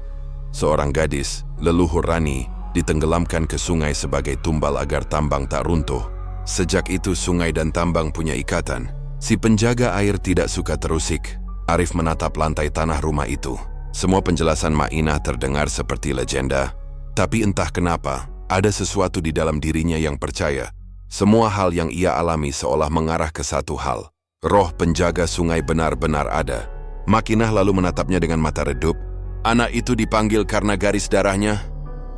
seorang gadis, leluhur Rani, ditenggelamkan ke sungai sebagai tumbal agar tambang tak runtuh. Sejak itu sungai dan tambang punya ikatan. Si penjaga air tidak suka terusik. Arif menatap lantai tanah rumah itu. Semua penjelasan Ma'inah terdengar seperti legenda. Tapi entah kenapa, ada sesuatu di dalam dirinya yang percaya. Semua hal yang ia alami seolah mengarah ke satu hal. Roh penjaga sungai benar-benar ada. Ma'inah lalu menatapnya dengan mata redup. Anak itu dipanggil karena garis darahnya.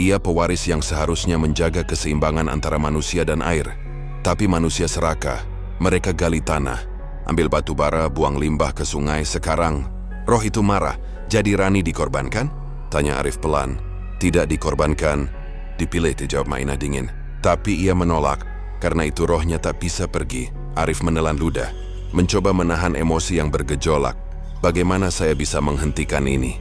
Ia pewaris yang seharusnya menjaga keseimbangan antara manusia dan air. Tapi manusia serakah. Mereka gali tanah, ambil batu bara, buang limbah ke sungai. Sekarang, roh itu marah. Jadi Rani dikorbankan? Tanya Arif pelan. Tidak dikorbankan. Dipilih, dijawab Ma'inah dingin. Tapi ia menolak. Karena itu rohnya tak bisa pergi. Arif menelan ludah, mencoba menahan emosi yang bergejolak. Bagaimana saya bisa menghentikan ini?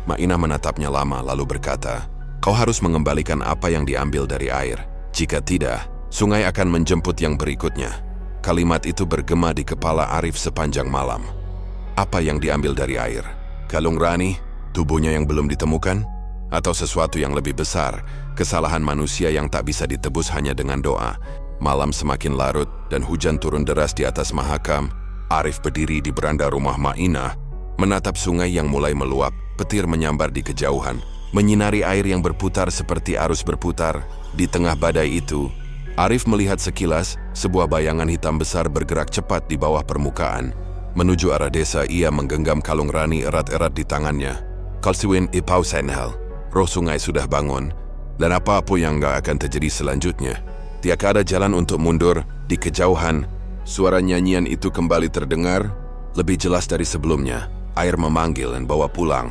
Ma'inah menatapnya lama lalu berkata, kau harus mengembalikan apa yang diambil dari air. Jika tidak, sungai akan menjemput yang berikutnya. Kalimat itu bergema di kepala Arif sepanjang malam. Apa yang diambil dari air? Kalung Rani? Tubuhnya yang belum ditemukan? Atau sesuatu yang lebih besar, kesalahan manusia yang tak bisa ditebus hanya dengan doa? Malam semakin larut dan hujan turun deras di atas mahakam. Arif berdiri di beranda rumah Ma'inah, menatap sungai yang mulai meluap. Petir menyambar di kejauhan, menyinari air yang berputar seperti arus berputar. Di tengah badai itu, Arif melihat sekilas sebuah bayangan hitam besar bergerak cepat di bawah permukaan. Menuju arah desa, ia menggenggam kalung Rani erat-erat di tangannya. Kalsiwin ipau senhal. Roh sungai sudah bangun, dan apapun yang gak akan terjadi selanjutnya. Tiada ada jalan untuk mundur. Di kejauhan, suara nyanyian itu kembali terdengar, lebih jelas dari sebelumnya. Air memanggil dan bawa pulang.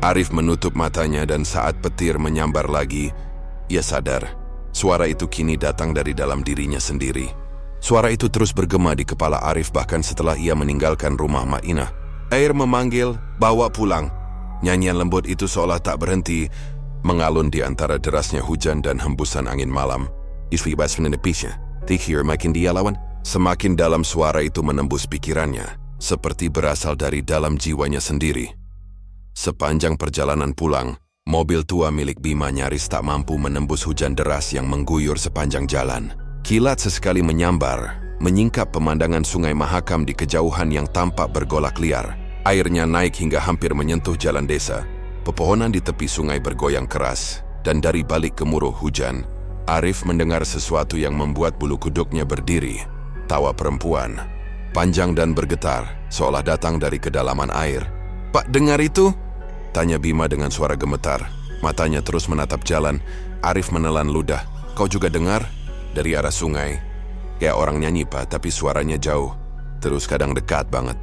Arif menutup matanya dan saat petir menyambar lagi, ia sadar. Suara itu kini datang dari dalam dirinya sendiri. Suara itu terus bergema di kepala Arif bahkan setelah ia meninggalkan rumah Ma'inah. Air memanggil, bawa pulang. Nyanyian lembut itu seolah tak berhenti, mengalun di antara derasnya hujan dan hembusan angin malam. Semakin dalam suara itu menembus pikirannya, seperti berasal dari dalam jiwanya sendiri. Sepanjang perjalanan pulang, mobil tua milik Bima nyaris tak mampu menembus hujan deras yang mengguyur sepanjang jalan. Kilat sesekali menyambar, menyingkap pemandangan sungai Mahakam di kejauhan yang tampak bergolak liar. Airnya naik hingga hampir menyentuh jalan desa. Pepohonan di tepi sungai bergoyang keras, dan dari balik gemuruh hujan, Arif mendengar sesuatu yang membuat bulu kuduknya berdiri. Tawa perempuan, panjang dan bergetar, seolah datang dari kedalaman air. Pak, dengar itu? Tanya Bima dengan suara gemetar. Matanya terus menatap jalan. Arif menelan ludah. Kau juga dengar? Dari arah sungai. Kayak orang nyanyi, Pak, tapi suaranya jauh. Terus kadang dekat banget.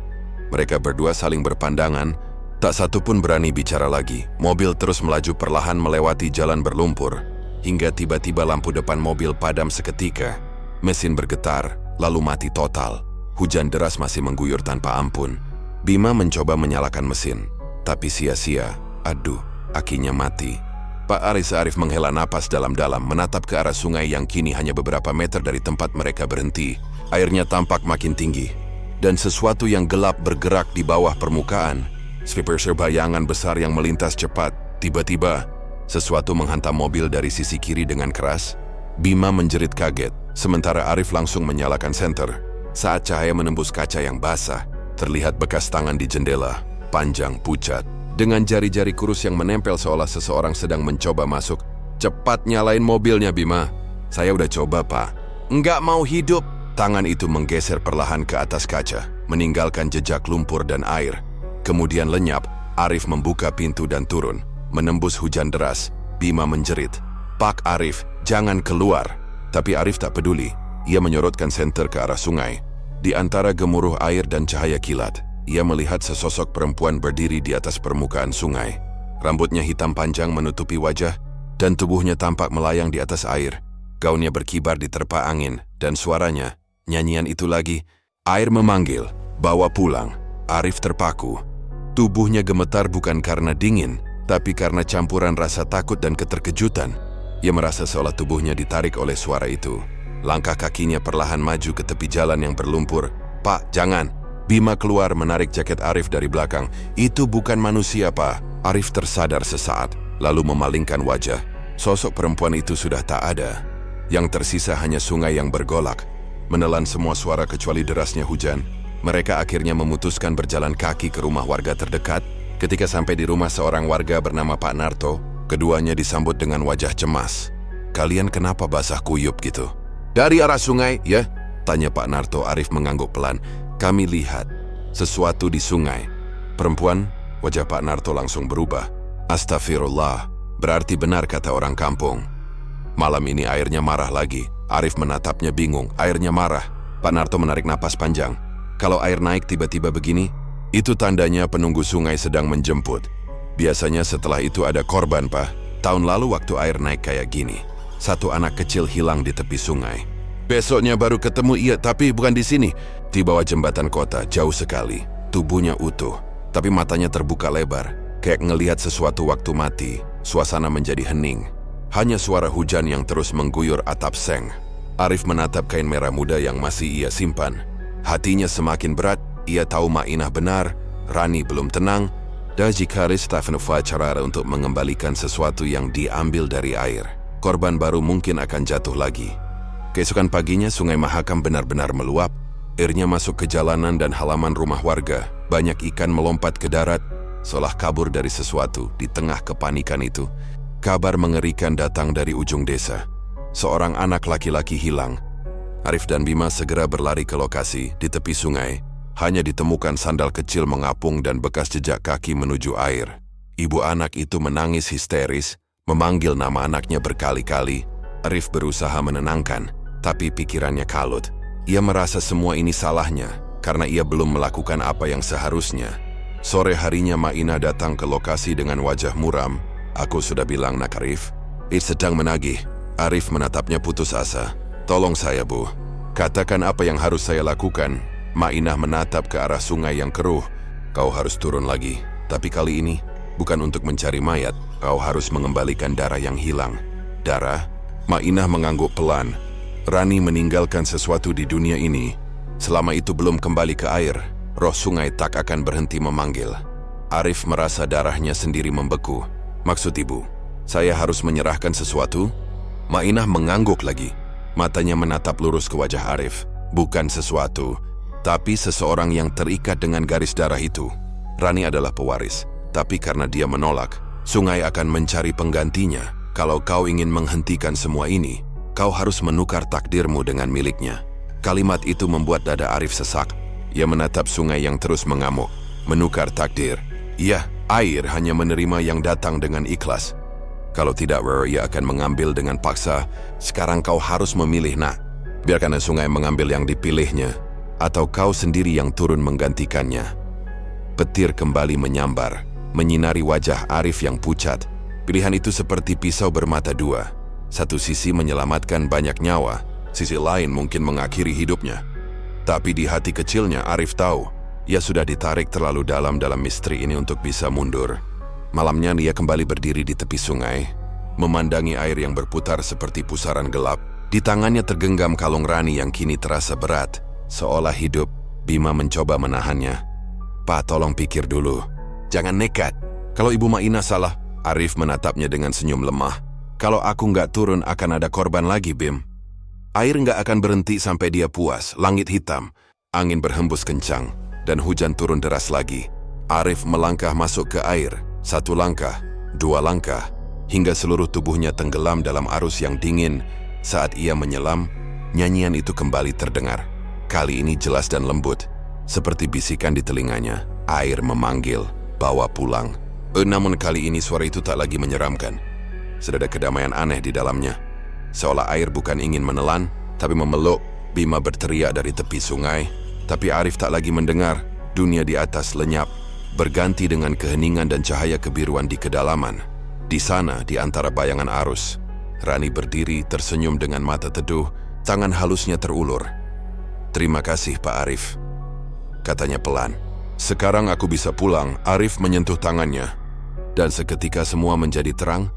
Mereka berdua saling berpandangan. Tak satu pun berani bicara lagi. Mobil terus melaju perlahan melewati jalan berlumpur. Hingga tiba-tiba lampu depan mobil padam seketika. Mesin bergetar, lalu mati total. Hujan deras masih mengguyur tanpa ampun. Bima mencoba menyalakan mesin, tapi sia-sia. Aduh, akinya mati. Pak Arif menghela napas dalam-dalam, menatap ke arah sungai yang kini hanya beberapa meter dari tempat mereka berhenti. Airnya tampak makin tinggi, dan sesuatu yang gelap bergerak di bawah permukaan. Seperti bayangan besar yang melintas cepat. Tiba-tiba, sesuatu menghantam mobil dari sisi kiri dengan keras. Bima menjerit kaget, sementara Arif langsung menyalakan senter. Saat cahaya menembus kaca yang basah, terlihat bekas tangan di jendela, panjang, pucat, dengan jari-jari kurus yang menempel seolah seseorang sedang mencoba masuk. Cepat nyalain mobilnya, Bima. Saya udah coba, Pak. Enggak mau hidup. Tangan itu menggeser perlahan ke atas kaca, meninggalkan jejak lumpur dan air. Kemudian lenyap. Arif membuka pintu dan turun. Menembus hujan deras, Bima menjerit, Pak Arif, jangan keluar. Tapi Arif tak peduli. Ia menyorotkan senter ke arah sungai. Di antara gemuruh air dan cahaya kilat, ia melihat sesosok perempuan berdiri di atas permukaan sungai. Rambutnya hitam panjang menutupi wajah, dan tubuhnya tampak melayang di atas air. Gaunnya berkibar diterpa angin, dan suaranya, nyanyian itu lagi, air memanggil, bawa pulang. Arif terpaku. Tubuhnya gemetar bukan karena dingin, tapi karena campuran rasa takut dan keterkejutan. Ia merasa seolah tubuhnya ditarik oleh suara itu. Langkah kakinya perlahan maju ke tepi jalan yang berlumpur. "Pak, jangan!" Bima keluar menarik jaket Arif dari belakang. "Itu bukan manusia, Pak." Arif tersadar sesaat, lalu memalingkan wajah. Sosok perempuan itu sudah tak ada. Yang tersisa hanya sungai yang bergolak, menelan semua suara kecuali derasnya hujan. Mereka akhirnya memutuskan berjalan kaki ke rumah warga terdekat. Ketika sampai di rumah seorang warga bernama Pak Narto, keduanya disambut dengan wajah cemas. "Kalian kenapa basah kuyup gitu?" "Dari arah sungai, ya?" tanya Pak Narto. Arif mengangguk pelan. "Kami lihat sesuatu di sungai." "Perempuan?" Wajah Pak Narto langsung berubah. "Astagfirullah, berarti benar kata orang kampung. Malam ini airnya marah lagi." Arif menatapnya bingung. "Airnya marah?" Pak Narto menarik napas panjang. "Kalau air naik tiba-tiba begini, itu tandanya penunggu sungai sedang menjemput. Biasanya setelah itu ada korban, Pak. Tahun lalu waktu air naik kayak gini, satu anak kecil hilang di tepi sungai. Besoknya baru ketemu, iya, tapi bukan di sini. Di bawah jembatan kota, jauh sekali. Tubuhnya utuh, tapi matanya terbuka lebar, kayak ngelihat sesuatu waktu mati." Suasana menjadi hening. Hanya suara hujan yang terus mengguyur atap seng. Arif menatap kain merah muda yang masih ia simpan. Hatinya semakin berat. Ia tahu Ma'inah benar, Rani belum tenang, dan jika Stefan cara untuk mengembalikan sesuatu yang diambil dari air, korban baru mungkin akan jatuh lagi. Keesokan paginya Sungai Mahakam benar-benar meluap. Airnya masuk ke jalanan dan halaman rumah warga. Banyak ikan melompat ke darat, seolah kabur dari sesuatu. Di tengah kepanikan itu, kabar mengerikan datang dari ujung desa. Seorang anak laki-laki hilang. Arif dan Bima segera berlari ke lokasi. Di tepi sungai, hanya ditemukan sandal kecil mengapung dan bekas jejak kaki menuju air. Ibu anak itu menangis histeris, memanggil nama anaknya berkali-kali. Arif berusaha menenangkan, tapi pikirannya kalut. Ia merasa semua ini salahnya, karena ia belum melakukan apa yang seharusnya. Sore harinya Ma'inah datang ke lokasi dengan wajah muram. "Aku sudah bilang, Nak Arif." Sedang menagih. Arif menatapnya putus asa. "Tolong saya, Bu. Katakan apa yang harus saya lakukan." Ma'inah menatap ke arah sungai yang keruh. "Kau harus turun lagi. Tapi kali ini, bukan untuk mencari mayat. Kau harus mengembalikan darah yang hilang." "Darah?" Ma'inah mengangguk pelan. "Rani meninggalkan sesuatu di dunia ini. Selama itu belum kembali ke air, roh sungai tak akan berhenti memanggil." Arif merasa darahnya sendiri membeku. "Maksud Ibu, saya harus menyerahkan sesuatu?" Ma'inah mengangguk lagi. Matanya menatap lurus ke wajah Arif. "Bukan sesuatu, tapi seseorang yang terikat dengan garis darah itu. Rani adalah pewaris, tapi karena dia menolak, sungai akan mencari penggantinya. Kalau kau ingin menghentikan semua ini, kau harus menukar takdirmu dengan miliknya." Kalimat itu membuat dada Arif sesak. Ia menatap sungai yang terus mengamuk. "Menukar takdir?" "Iya, air hanya menerima yang datang dengan ikhlas. Kalau tidak, ia akan mengambil dengan paksa. Sekarang kau harus memilih, Nak. Biarkan sungai mengambil yang dipilihnya, atau kau sendiri yang turun menggantikannya." Petir kembali menyambar, menyinari wajah Arif yang pucat. Pilihan itu seperti pisau bermata dua. Satu sisi menyelamatkan banyak nyawa, sisi lain mungkin mengakhiri hidupnya. Tapi di hati kecilnya Arif tahu, ia sudah ditarik terlalu dalam misteri ini untuk bisa mundur. Malamnya dia kembali berdiri di tepi sungai, memandangi air yang berputar seperti pusaran gelap. Di tangannya tergenggam kalung Rani yang kini terasa berat, seolah hidup. Bima mencoba menahannya. "Pak, tolong pikir dulu. Jangan nekat. Kalau Ibu Ma'inah salah." Arif menatapnya dengan senyum lemah. "Kalau aku nggak turun akan ada korban lagi, Bim. Air nggak akan berhenti sampai dia puas." Langit hitam, angin berhembus kencang, dan hujan turun deras lagi. Arif melangkah masuk ke air. Satu langkah, dua langkah, hingga seluruh tubuhnya tenggelam dalam arus yang dingin. Saat ia menyelam, nyanyian itu kembali terdengar. Kali ini jelas dan lembut, seperti bisikan di telinganya. Air memanggil, "Bawa pulang." Namun kali ini suara itu tak lagi menyeramkan. Sudah ada kedamaian aneh di dalamnya. Seolah air bukan ingin menelan, tapi memeluk. Bima berteriak dari tepi sungai, tapi Arif tak lagi mendengar. Dunia di atas lenyap, berganti dengan keheningan dan cahaya kebiruan di kedalaman. Di sana, di antara bayangan arus, Rani berdiri tersenyum dengan mata teduh, tangan halusnya terulur. "Terima kasih, Pak Arif," katanya pelan. "Sekarang aku bisa pulang." Arif menyentuh tangannya, dan seketika semua menjadi terang.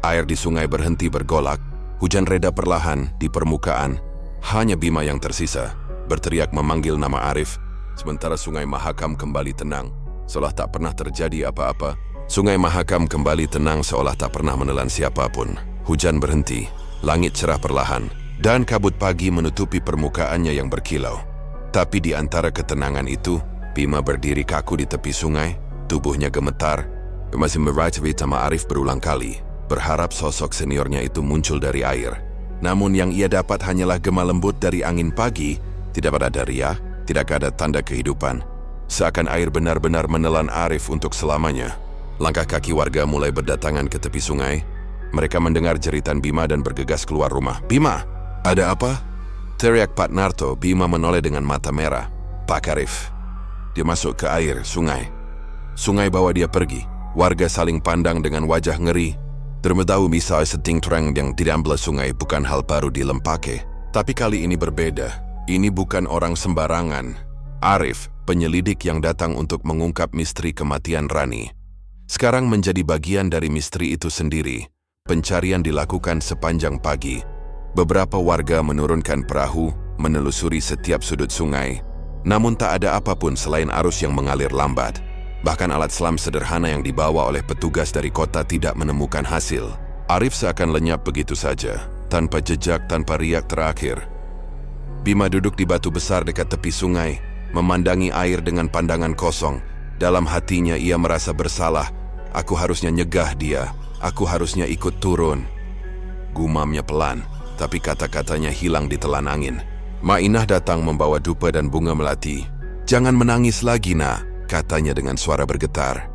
Air di sungai berhenti bergolak, hujan reda perlahan di permukaan, Hanya Bima yang tersisa, berteriak memanggil nama Arif, sementara Sungai Mahakam kembali tenang, seolah tak pernah terjadi apa-apa. Sungai Mahakam kembali tenang seolah tak pernah menelan siapapun. Hujan berhenti, langit cerah perlahan, dan kabut pagi menutupi permukaannya yang berkilau. Tapi di antara ketenangan itu, Bima berdiri kaku di tepi sungai, tubuhnya gemetar, masih meracuni nama Arif berulang kali, berharap sosok seniornya itu muncul dari air. Namun yang ia dapat hanyalah gema lembut dari angin pagi, tidak ada riak, tidak ada tanda kehidupan. Seakan air benar-benar menelan Arif untuk selamanya. Langkah kaki warga mulai berdatangan ke tepi sungai. Mereka mendengar jeritan Bima dan bergegas keluar rumah. "Bima, ada apa?" teriak Pak Narto. Bima menoleh dengan mata merah. "Pak Arif." Dia masuk ke air sungai. Sungai bawa dia pergi. Warga saling pandang dengan wajah ngeri. Termetahu misal seting terang yang diambil sungai bukan hal baru di Lempake. Tapi kali ini berbeda. Ini bukan orang sembarangan. Arif, penyelidik yang datang untuk mengungkap misteri kematian Rani. Sekarang menjadi bagian dari misteri itu sendiri. Pencarian dilakukan sepanjang pagi. Beberapa warga menurunkan perahu, menelusuri setiap sudut sungai. Namun tak ada apapun selain arus yang mengalir lambat. Bahkan alat selam sederhana yang dibawa oleh petugas dari kota tidak menemukan hasil. Arif seakan lenyap begitu saja, tanpa jejak, tanpa riak terakhir. Bima duduk di batu besar dekat tepi sungai, memandangi air dengan pandangan kosong. Dalam hatinya ia merasa bersalah. "Aku harusnya nyegah dia. Aku harusnya ikut turun." Gumamnya pelan, tapi kata-katanya hilang di telan angin. Mainah datang membawa dupa dan bunga melati. "Jangan menangis lagi, nak," katanya dengan suara bergetar.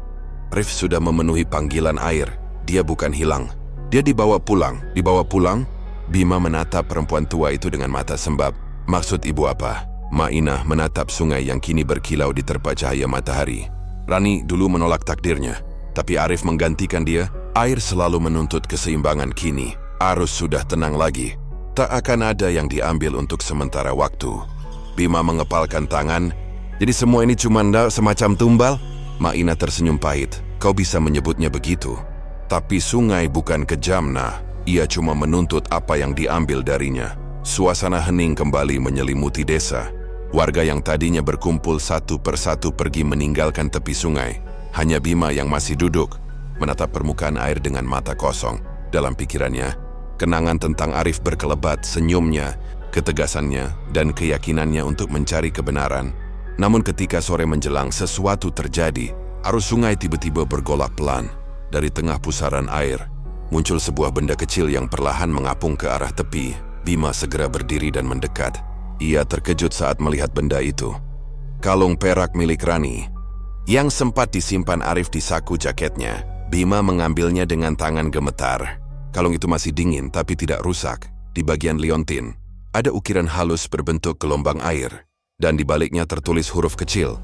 Arif sudah memenuhi panggilan air. Dia bukan hilang. Dia dibawa pulang. Dibawa pulang? Bima menatap perempuan tua itu dengan mata sembab. "Maksud ibu apa?" Mainah menatap sungai yang kini berkilau diterpa cahaya matahari. Rani dulu menolak takdirnya, tapi Arif menggantikan dia. Air selalu menuntut keseimbangan kini. Arus sudah tenang lagi. Tak akan ada yang diambil untuk sementara waktu. Bima mengepalkan tangan. "Jadi semua ini cuma semacam tumbal?" Mainah tersenyum pahit. "Kau bisa menyebutnya begitu. Tapi sungai bukan kejam, nah. Ia cuma menuntut apa yang diambil darinya." Suasana hening kembali menyelimuti desa. Warga yang tadinya berkumpul satu persatu pergi meninggalkan tepi sungai. Hanya Bima yang masih duduk, menatap permukaan air dengan mata kosong. Dalam pikirannya, kenangan tentang Arif berkelebat, senyumnya, ketegasannya, dan keyakinannya untuk mencari kebenaran. Namun ketika sore menjelang, sesuatu terjadi. Arus sungai tiba-tiba bergolak pelan. Dari tengah pusaran air, muncul sebuah benda kecil yang perlahan mengapung ke arah tepi. Bima segera berdiri dan mendekat. Ia terkejut saat melihat benda itu. Kalung perak milik Rani, yang sempat disimpan Arif di saku jaketnya. Bima mengambilnya dengan tangan gemetar. Kalung itu masih dingin tapi tidak rusak. Di bagian liontin, ada ukiran halus berbentuk gelombang air. Dan di baliknya tertulis huruf kecil.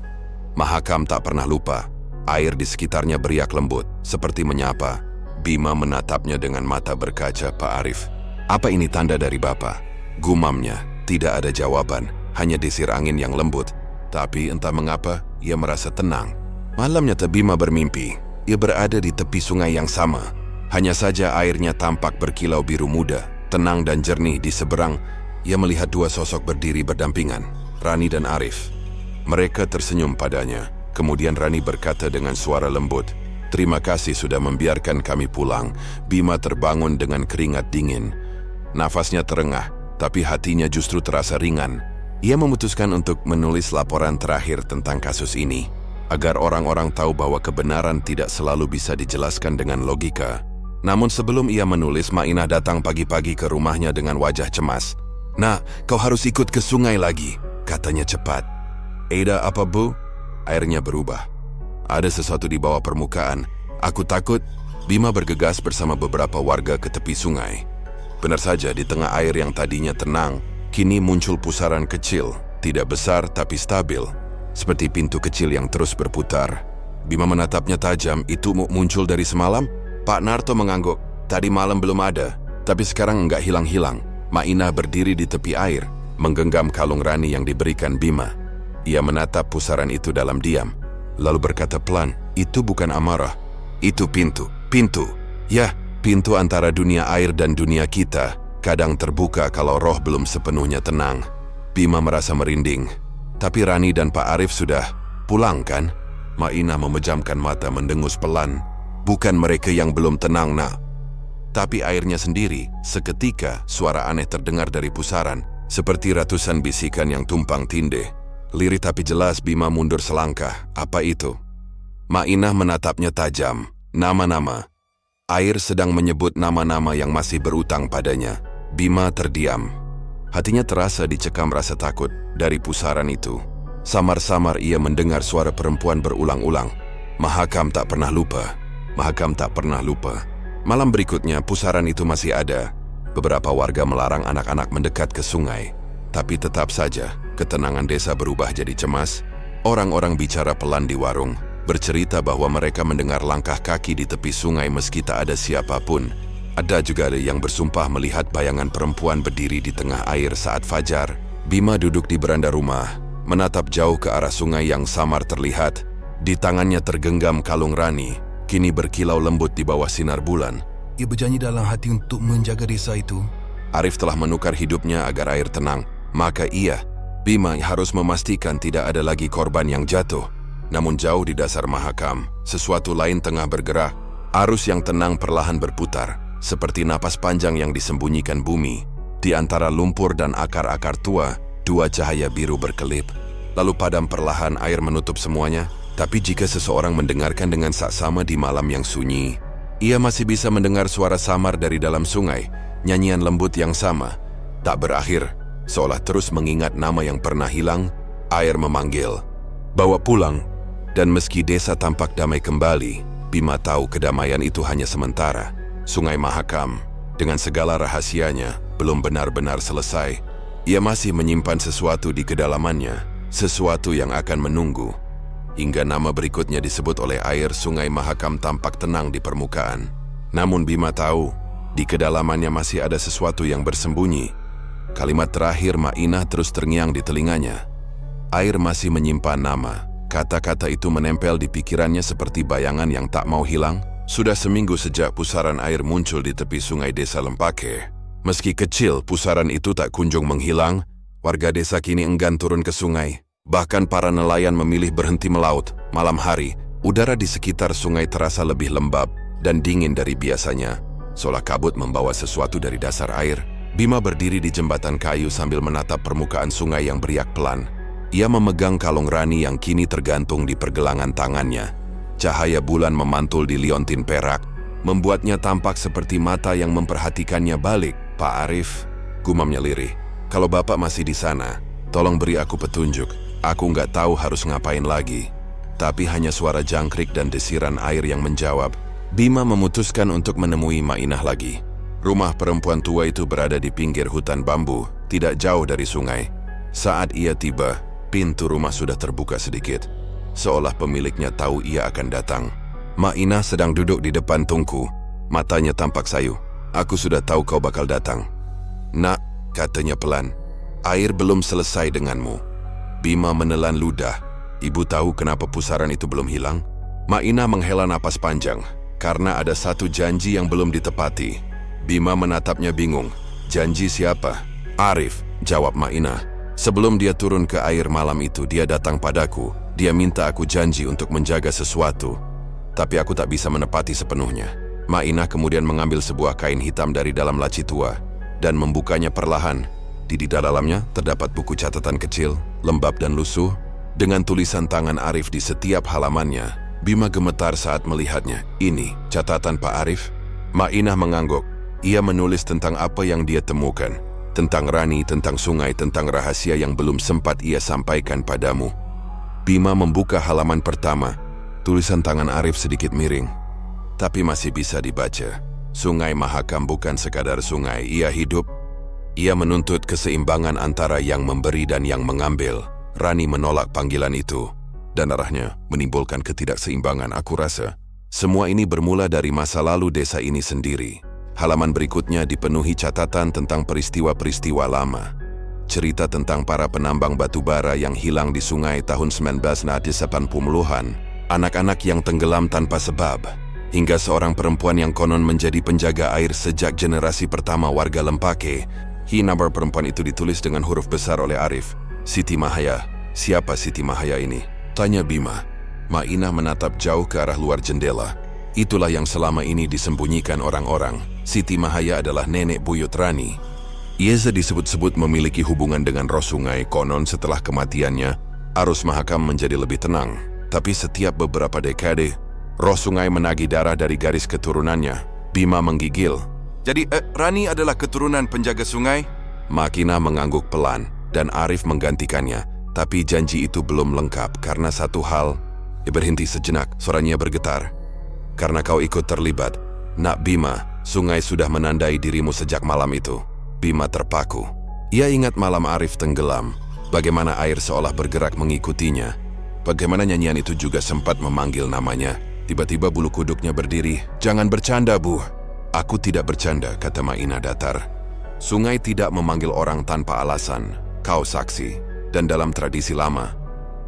Mahakam tak pernah lupa. Air di sekitarnya beriak lembut, seperti menyapa. Bima menatapnya dengan mata berkaca. "Pak Arif, apa ini tanda dari Bapak?" Gumamnya. Tidak ada jawaban, hanya desir angin yang lembut. Tapi entah mengapa, ia merasa tenang. Malamnya Bima bermimpi. Ia berada di tepi sungai yang sama. Hanya saja airnya tampak berkilau biru muda, tenang dan jernih. Di seberang, ia melihat dua sosok berdiri berdampingan, Rani dan Arif. Mereka tersenyum padanya. Kemudian Rani berkata dengan suara lembut, "Terima kasih sudah membiarkan kami pulang." Bima terbangun dengan keringat dingin. Nafasnya terengah, tapi hatinya justru terasa ringan. Ia memutuskan untuk menulis laporan terakhir tentang kasus ini, agar orang-orang tahu bahwa kebenaran tidak selalu bisa dijelaskan dengan logika. Namun sebelum ia menulis, Mainah datang pagi-pagi ke rumahnya dengan wajah cemas. "Nak, kau harus ikut ke sungai lagi," katanya cepat. "Ada apa, Bu?" Airnya berubah. "Ada sesuatu di bawah permukaan. Aku takut." Bima bergegas bersama beberapa warga ke tepi sungai. Benar saja, di tengah air yang tadinya tenang, kini muncul pusaran kecil, tidak besar tapi stabil, seperti pintu kecil yang terus berputar. Bima menatapnya tajam. "Itu muncul dari semalam?" Pak Narto mengangguk. "Tadi malam belum ada, tapi sekarang enggak hilang-hilang." Mainah berdiri di tepi air, menggenggam kalung Rani yang diberikan Bima. Ia menatap pusaran itu dalam diam, lalu berkata pelan, "Itu bukan amarah. Itu pintu. Pintu. Ya, pintu antara dunia air dan dunia kita." kadang terbuka kalau roh belum sepenuhnya tenang. Bima merasa merinding. Tapi Rani dan Pak Arif sudah pulang kan? Mainah memejamkan mata mendengus pelan. Bukan mereka yang belum tenang, nak. Tapi airnya sendiri. Seketika suara aneh terdengar dari pusaran, seperti ratusan bisikan yang tumpang tindih. Lirih tapi jelas. Bima mundur selangkah. Apa itu? Mainah menatapnya tajam. Nama-nama. Air sedang menyebut nama-nama yang masih berutang padanya. Bima terdiam. Hatinya terasa dicekam rasa takut dari pusaran itu. Samar-samar ia mendengar suara perempuan berulang-ulang. Mahakam tak pernah lupa. Mahakam tak pernah lupa. Malam berikutnya pusaran itu masih ada. Beberapa warga melarang anak-anak mendekat ke sungai. Tapi tetap saja ketenangan desa berubah jadi cemas. Orang-orang bicara pelan di warung, bercerita bahwa mereka mendengar langkah kaki di tepi sungai meski tak ada siapapun. Ada juga yang bersumpah melihat bayangan perempuan berdiri di tengah air saat fajar. Bima duduk di beranda rumah, menatap jauh ke arah sungai yang samar terlihat. Di tangannya tergenggam kalung Rani, kini berkilau lembut di bawah sinar bulan. Ia berjanji dalam hati untuk menjaga desa itu. Arif telah menukar hidupnya agar air tenang. Maka Bima harus memastikan tidak ada lagi korban yang jatuh. Namun jauh di dasar Mahakam, sesuatu lain tengah bergerak. Arus yang tenang perlahan berputar, seperti napas panjang yang disembunyikan bumi. Di antara lumpur dan akar-akar tua, dua cahaya biru berkelip. Lalu padam perlahan, air menutup semuanya. Tapi jika seseorang mendengarkan dengan saksama di malam yang sunyi, ia masih bisa mendengar suara samar dari dalam sungai. Nyanyian lembut yang sama, tak berakhir, seolah terus mengingat nama yang pernah hilang. Air memanggil, bawa pulang. Dan meski desa tampak damai kembali, Bima tahu kedamaian itu hanya sementara. Sungai Mahakam, dengan segala rahasianya, belum benar-benar selesai. Ia masih menyimpan sesuatu di kedalamannya, sesuatu yang akan menunggu. Hingga nama berikutnya disebut oleh air, Sungai Mahakam tampak tenang di permukaan. Namun Bima tahu, di kedalamannya masih ada sesuatu yang bersembunyi. Kalimat terakhir Mainah terus terngiang di telinganya. Air masih menyimpan nama. Kata-kata itu menempel di pikirannya seperti bayangan yang tak mau hilang. Sudah seminggu sejak pusaran air muncul di tepi sungai desa Lempake. Meski kecil, pusaran itu tak kunjung menghilang. Warga desa kini enggan turun ke sungai. Bahkan para nelayan memilih berhenti melaut. Malam hari, udara di sekitar sungai terasa lebih lembab dan dingin dari biasanya. Seolah kabut membawa sesuatu dari dasar air. Bima berdiri di jembatan kayu sambil menatap permukaan sungai yang beriak pelan. Ia memegang kalung Rani yang kini tergantung di pergelangan tangannya. Cahaya bulan memantul di liontin perak, membuatnya tampak seperti mata yang memperhatikannya balik. Pak Arif, gumamnya lirih. Kalau Bapak masih di sana, tolong beri aku petunjuk. Aku nggak tahu harus ngapain lagi. Tapi hanya suara jangkrik dan desiran air yang menjawab. Bima memutuskan untuk menemui Mainah lagi. Rumah perempuan tua itu berada di pinggir hutan bambu, tidak jauh dari sungai. Saat ia tiba, pintu rumah sudah terbuka sedikit. Seolah pemiliknya tahu ia akan datang. Mainah sedang duduk di depan tungku. Matanya tampak sayu. Aku sudah tahu kau bakal datang. Nak, katanya pelan. Air belum selesai denganmu. Bima menelan ludah. Ibu tahu kenapa pusaran itu belum hilang? Mainah menghela napas panjang. Karena ada satu janji yang belum ditepati. Bima menatapnya bingung. Janji siapa? Arif, jawab Mainah. Sebelum dia turun ke air malam itu, dia datang padaku. Dia minta aku janji untuk menjaga sesuatu. Tapi aku tak bisa menepati sepenuhnya. Mainah kemudian mengambil sebuah kain hitam dari dalam laci tua dan membukanya perlahan. Di dalamnya terdapat buku catatan kecil, lembab dan lusuh, dengan tulisan tangan Arif di setiap halamannya. Bima gemetar saat melihatnya. Ini catatan Pak Arif? Mainah mengangguk. Ia menulis tentang apa yang dia temukan. Tentang Rani, tentang sungai, tentang rahasia yang belum sempat ia sampaikan padamu. Bima membuka halaman pertama. Tulisan tangan Arif sedikit miring, tapi masih bisa dibaca. Sungai Mahakam bukan sekadar sungai, ia hidup. Ia menuntut keseimbangan antara yang memberi dan yang mengambil. Rani menolak panggilan itu, dan arahnya menimbulkan ketidakseimbangan. Aku rasa semua ini bermula dari masa lalu desa ini sendiri. Halaman berikutnya dipenuhi catatan tentang peristiwa-peristiwa lama. Cerita tentang para penambang batu bara yang hilang di sungai tahun 1980-an. Anak-anak yang tenggelam tanpa sebab. hingga seorang perempuan yang konon menjadi penjaga air sejak generasi pertama warga Lempake. Nama perempuan itu ditulis dengan huruf besar oleh Arif. Siti Mahaya. Siapa Siti Mahaya ini? Tanya Bima. Mainah menatap jauh ke arah luar jendela. Itulah yang selama ini disembunyikan orang-orang. Siti Mahaya adalah nenek buyut Rani. Ia disebut-sebut memiliki hubungan dengan roh sungai. Konon setelah kematiannya, arus Mahakam menjadi lebih tenang. Tapi setiap beberapa dekade, roh sungai menagih darah dari garis keturunannya. Bima menggigil. Jadi Rani adalah keturunan penjaga sungai? Makina mengangguk pelan dan Arif menggantikannya. Tapi janji itu belum lengkap karena satu hal. Ia berhenti sejenak, suaranya bergetar. Karena kau ikut terlibat. Nak Bima, sungai sudah menandai dirimu sejak malam itu. Bima terpaku. Ia ingat malam Arif tenggelam. Bagaimana air seolah bergerak mengikutinya. Bagaimana nyanyian itu juga sempat memanggil namanya. Tiba-tiba bulu kuduknya berdiri. Jangan bercanda, Bu. Aku tidak bercanda, kata Mainah datar. Sungai tidak memanggil orang tanpa alasan. Kau saksi. Dan dalam tradisi lama,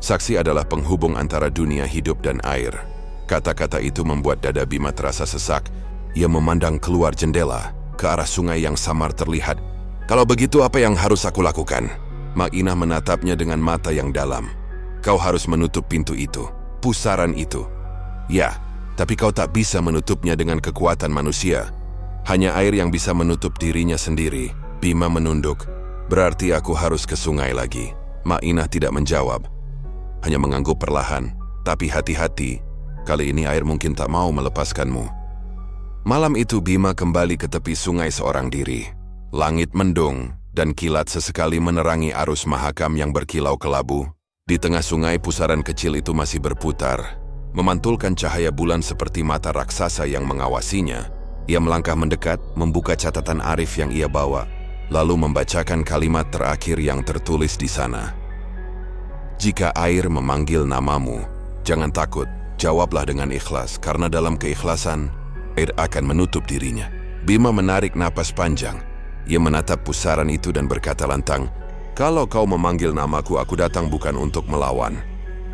saksi adalah penghubung antara dunia hidup dan air. Kata-kata itu membuat dada Bima terasa sesak. Ia memandang keluar jendela, ke arah sungai yang samar terlihat. Kalau begitu apa yang harus aku lakukan? Mainah menatapnya dengan mata yang dalam. Kau harus menutup pintu itu, pusaran itu. Ya, tapi kau tak bisa menutupnya dengan kekuatan manusia. Hanya air yang bisa menutup dirinya sendiri. Bima menunduk. Berarti aku harus ke sungai lagi. Mainah tidak menjawab. Hanya mengangguk perlahan. Tapi hati-hati. Kali ini air mungkin tak mau melepaskanmu. Malam itu Bima kembali ke tepi sungai seorang diri. Langit mendung dan kilat sesekali menerangi arus Mahakam yang berkilau kelabu. Di tengah sungai pusaran kecil itu masih berputar, memantulkan cahaya bulan seperti mata raksasa yang mengawasinya. Ia melangkah mendekat, membuka catatan Arif yang ia bawa, lalu membacakan kalimat terakhir yang tertulis di sana. Jika air memanggil namamu, jangan takut, jawablah dengan ikhlas, karena dalam keikhlasan, air akan menutup dirinya. Bima menarik napas panjang. Ia menatap pusaran itu dan berkata lantang, kalau kau memanggil namaku, aku datang bukan untuk melawan,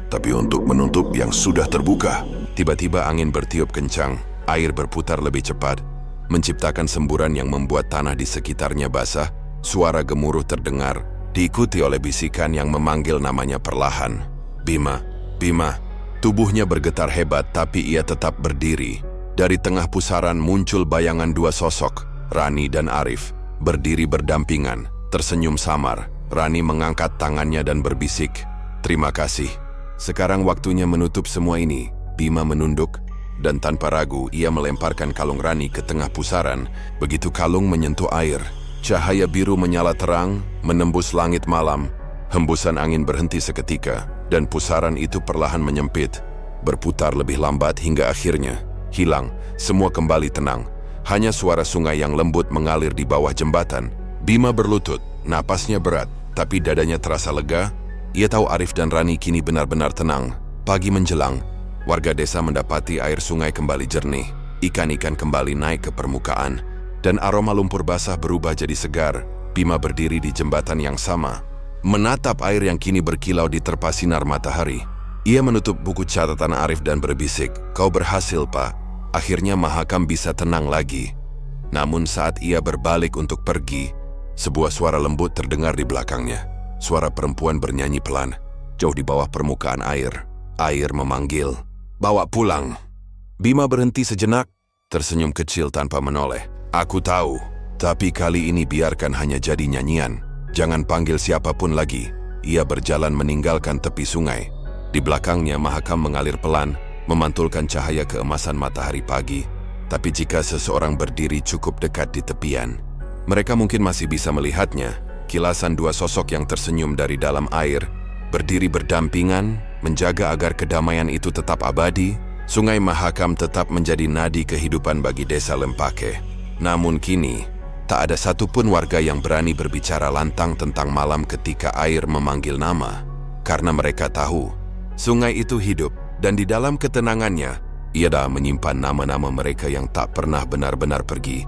tapi untuk menutup yang sudah terbuka. Tiba-tiba angin bertiup kencang, air berputar lebih cepat, menciptakan semburan yang membuat tanah di sekitarnya basah. Suara gemuruh terdengar, diikuti oleh bisikan yang memanggil namanya perlahan. Bima, Bima. Tubuhnya bergetar hebat, tapi ia tetap berdiri. Dari tengah pusaran muncul bayangan dua sosok, Rani dan Arif, berdiri berdampingan, tersenyum samar. Rani mengangkat tangannya dan berbisik, terima kasih. Sekarang waktunya menutup semua ini. Bima menunduk, dan tanpa ragu ia melemparkan kalung Rani ke tengah pusaran. Begitu kalung menyentuh air, cahaya biru menyala terang, menembus langit malam. Hembusan angin berhenti seketika, dan pusaran itu perlahan menyempit, berputar lebih lambat hingga akhirnya hilang. Semua kembali tenang. Hanya suara sungai yang lembut mengalir di bawah jembatan. Bima berlutut, napasnya berat, tapi dadanya terasa lega. Ia tahu Arif dan Rani kini benar-benar tenang. Pagi menjelang, warga desa mendapati air sungai kembali jernih. Ikan-ikan kembali naik ke permukaan, dan aroma lumpur basah berubah jadi segar. Bima berdiri di jembatan yang sama, menatap air yang kini berkilau di terpa sinar matahari. Ia menutup buku catatan Arif dan berbisik, kau berhasil, Pak. Akhirnya Mahakam bisa tenang lagi. Namun saat ia berbalik untuk pergi, sebuah suara lembut terdengar di belakangnya. Suara perempuan bernyanyi pelan, jauh di bawah permukaan air. Air memanggil, bawa pulang. Bima berhenti sejenak, tersenyum kecil tanpa menoleh. Aku tahu, tapi kali ini biarkan hanya jadi nyanyian. Jangan panggil siapapun lagi. Ia berjalan meninggalkan tepi sungai. Di belakangnya Mahakam mengalir pelan, memantulkan cahaya keemasan matahari pagi. Tapi jika seseorang berdiri cukup dekat di tepian, mereka mungkin masih bisa melihatnya. Kilasan dua sosok yang tersenyum dari dalam air, berdiri berdampingan, menjaga agar kedamaian itu tetap abadi. Sungai Mahakam tetap menjadi nadi kehidupan bagi desa Lempake. Namun kini, tak ada satupun warga yang berani berbicara lantang tentang malam ketika air memanggil nama. Karena mereka tahu, sungai itu hidup, dan di dalam ketenangannya, ia dah menyimpan nama-nama mereka yang tak pernah benar-benar pergi.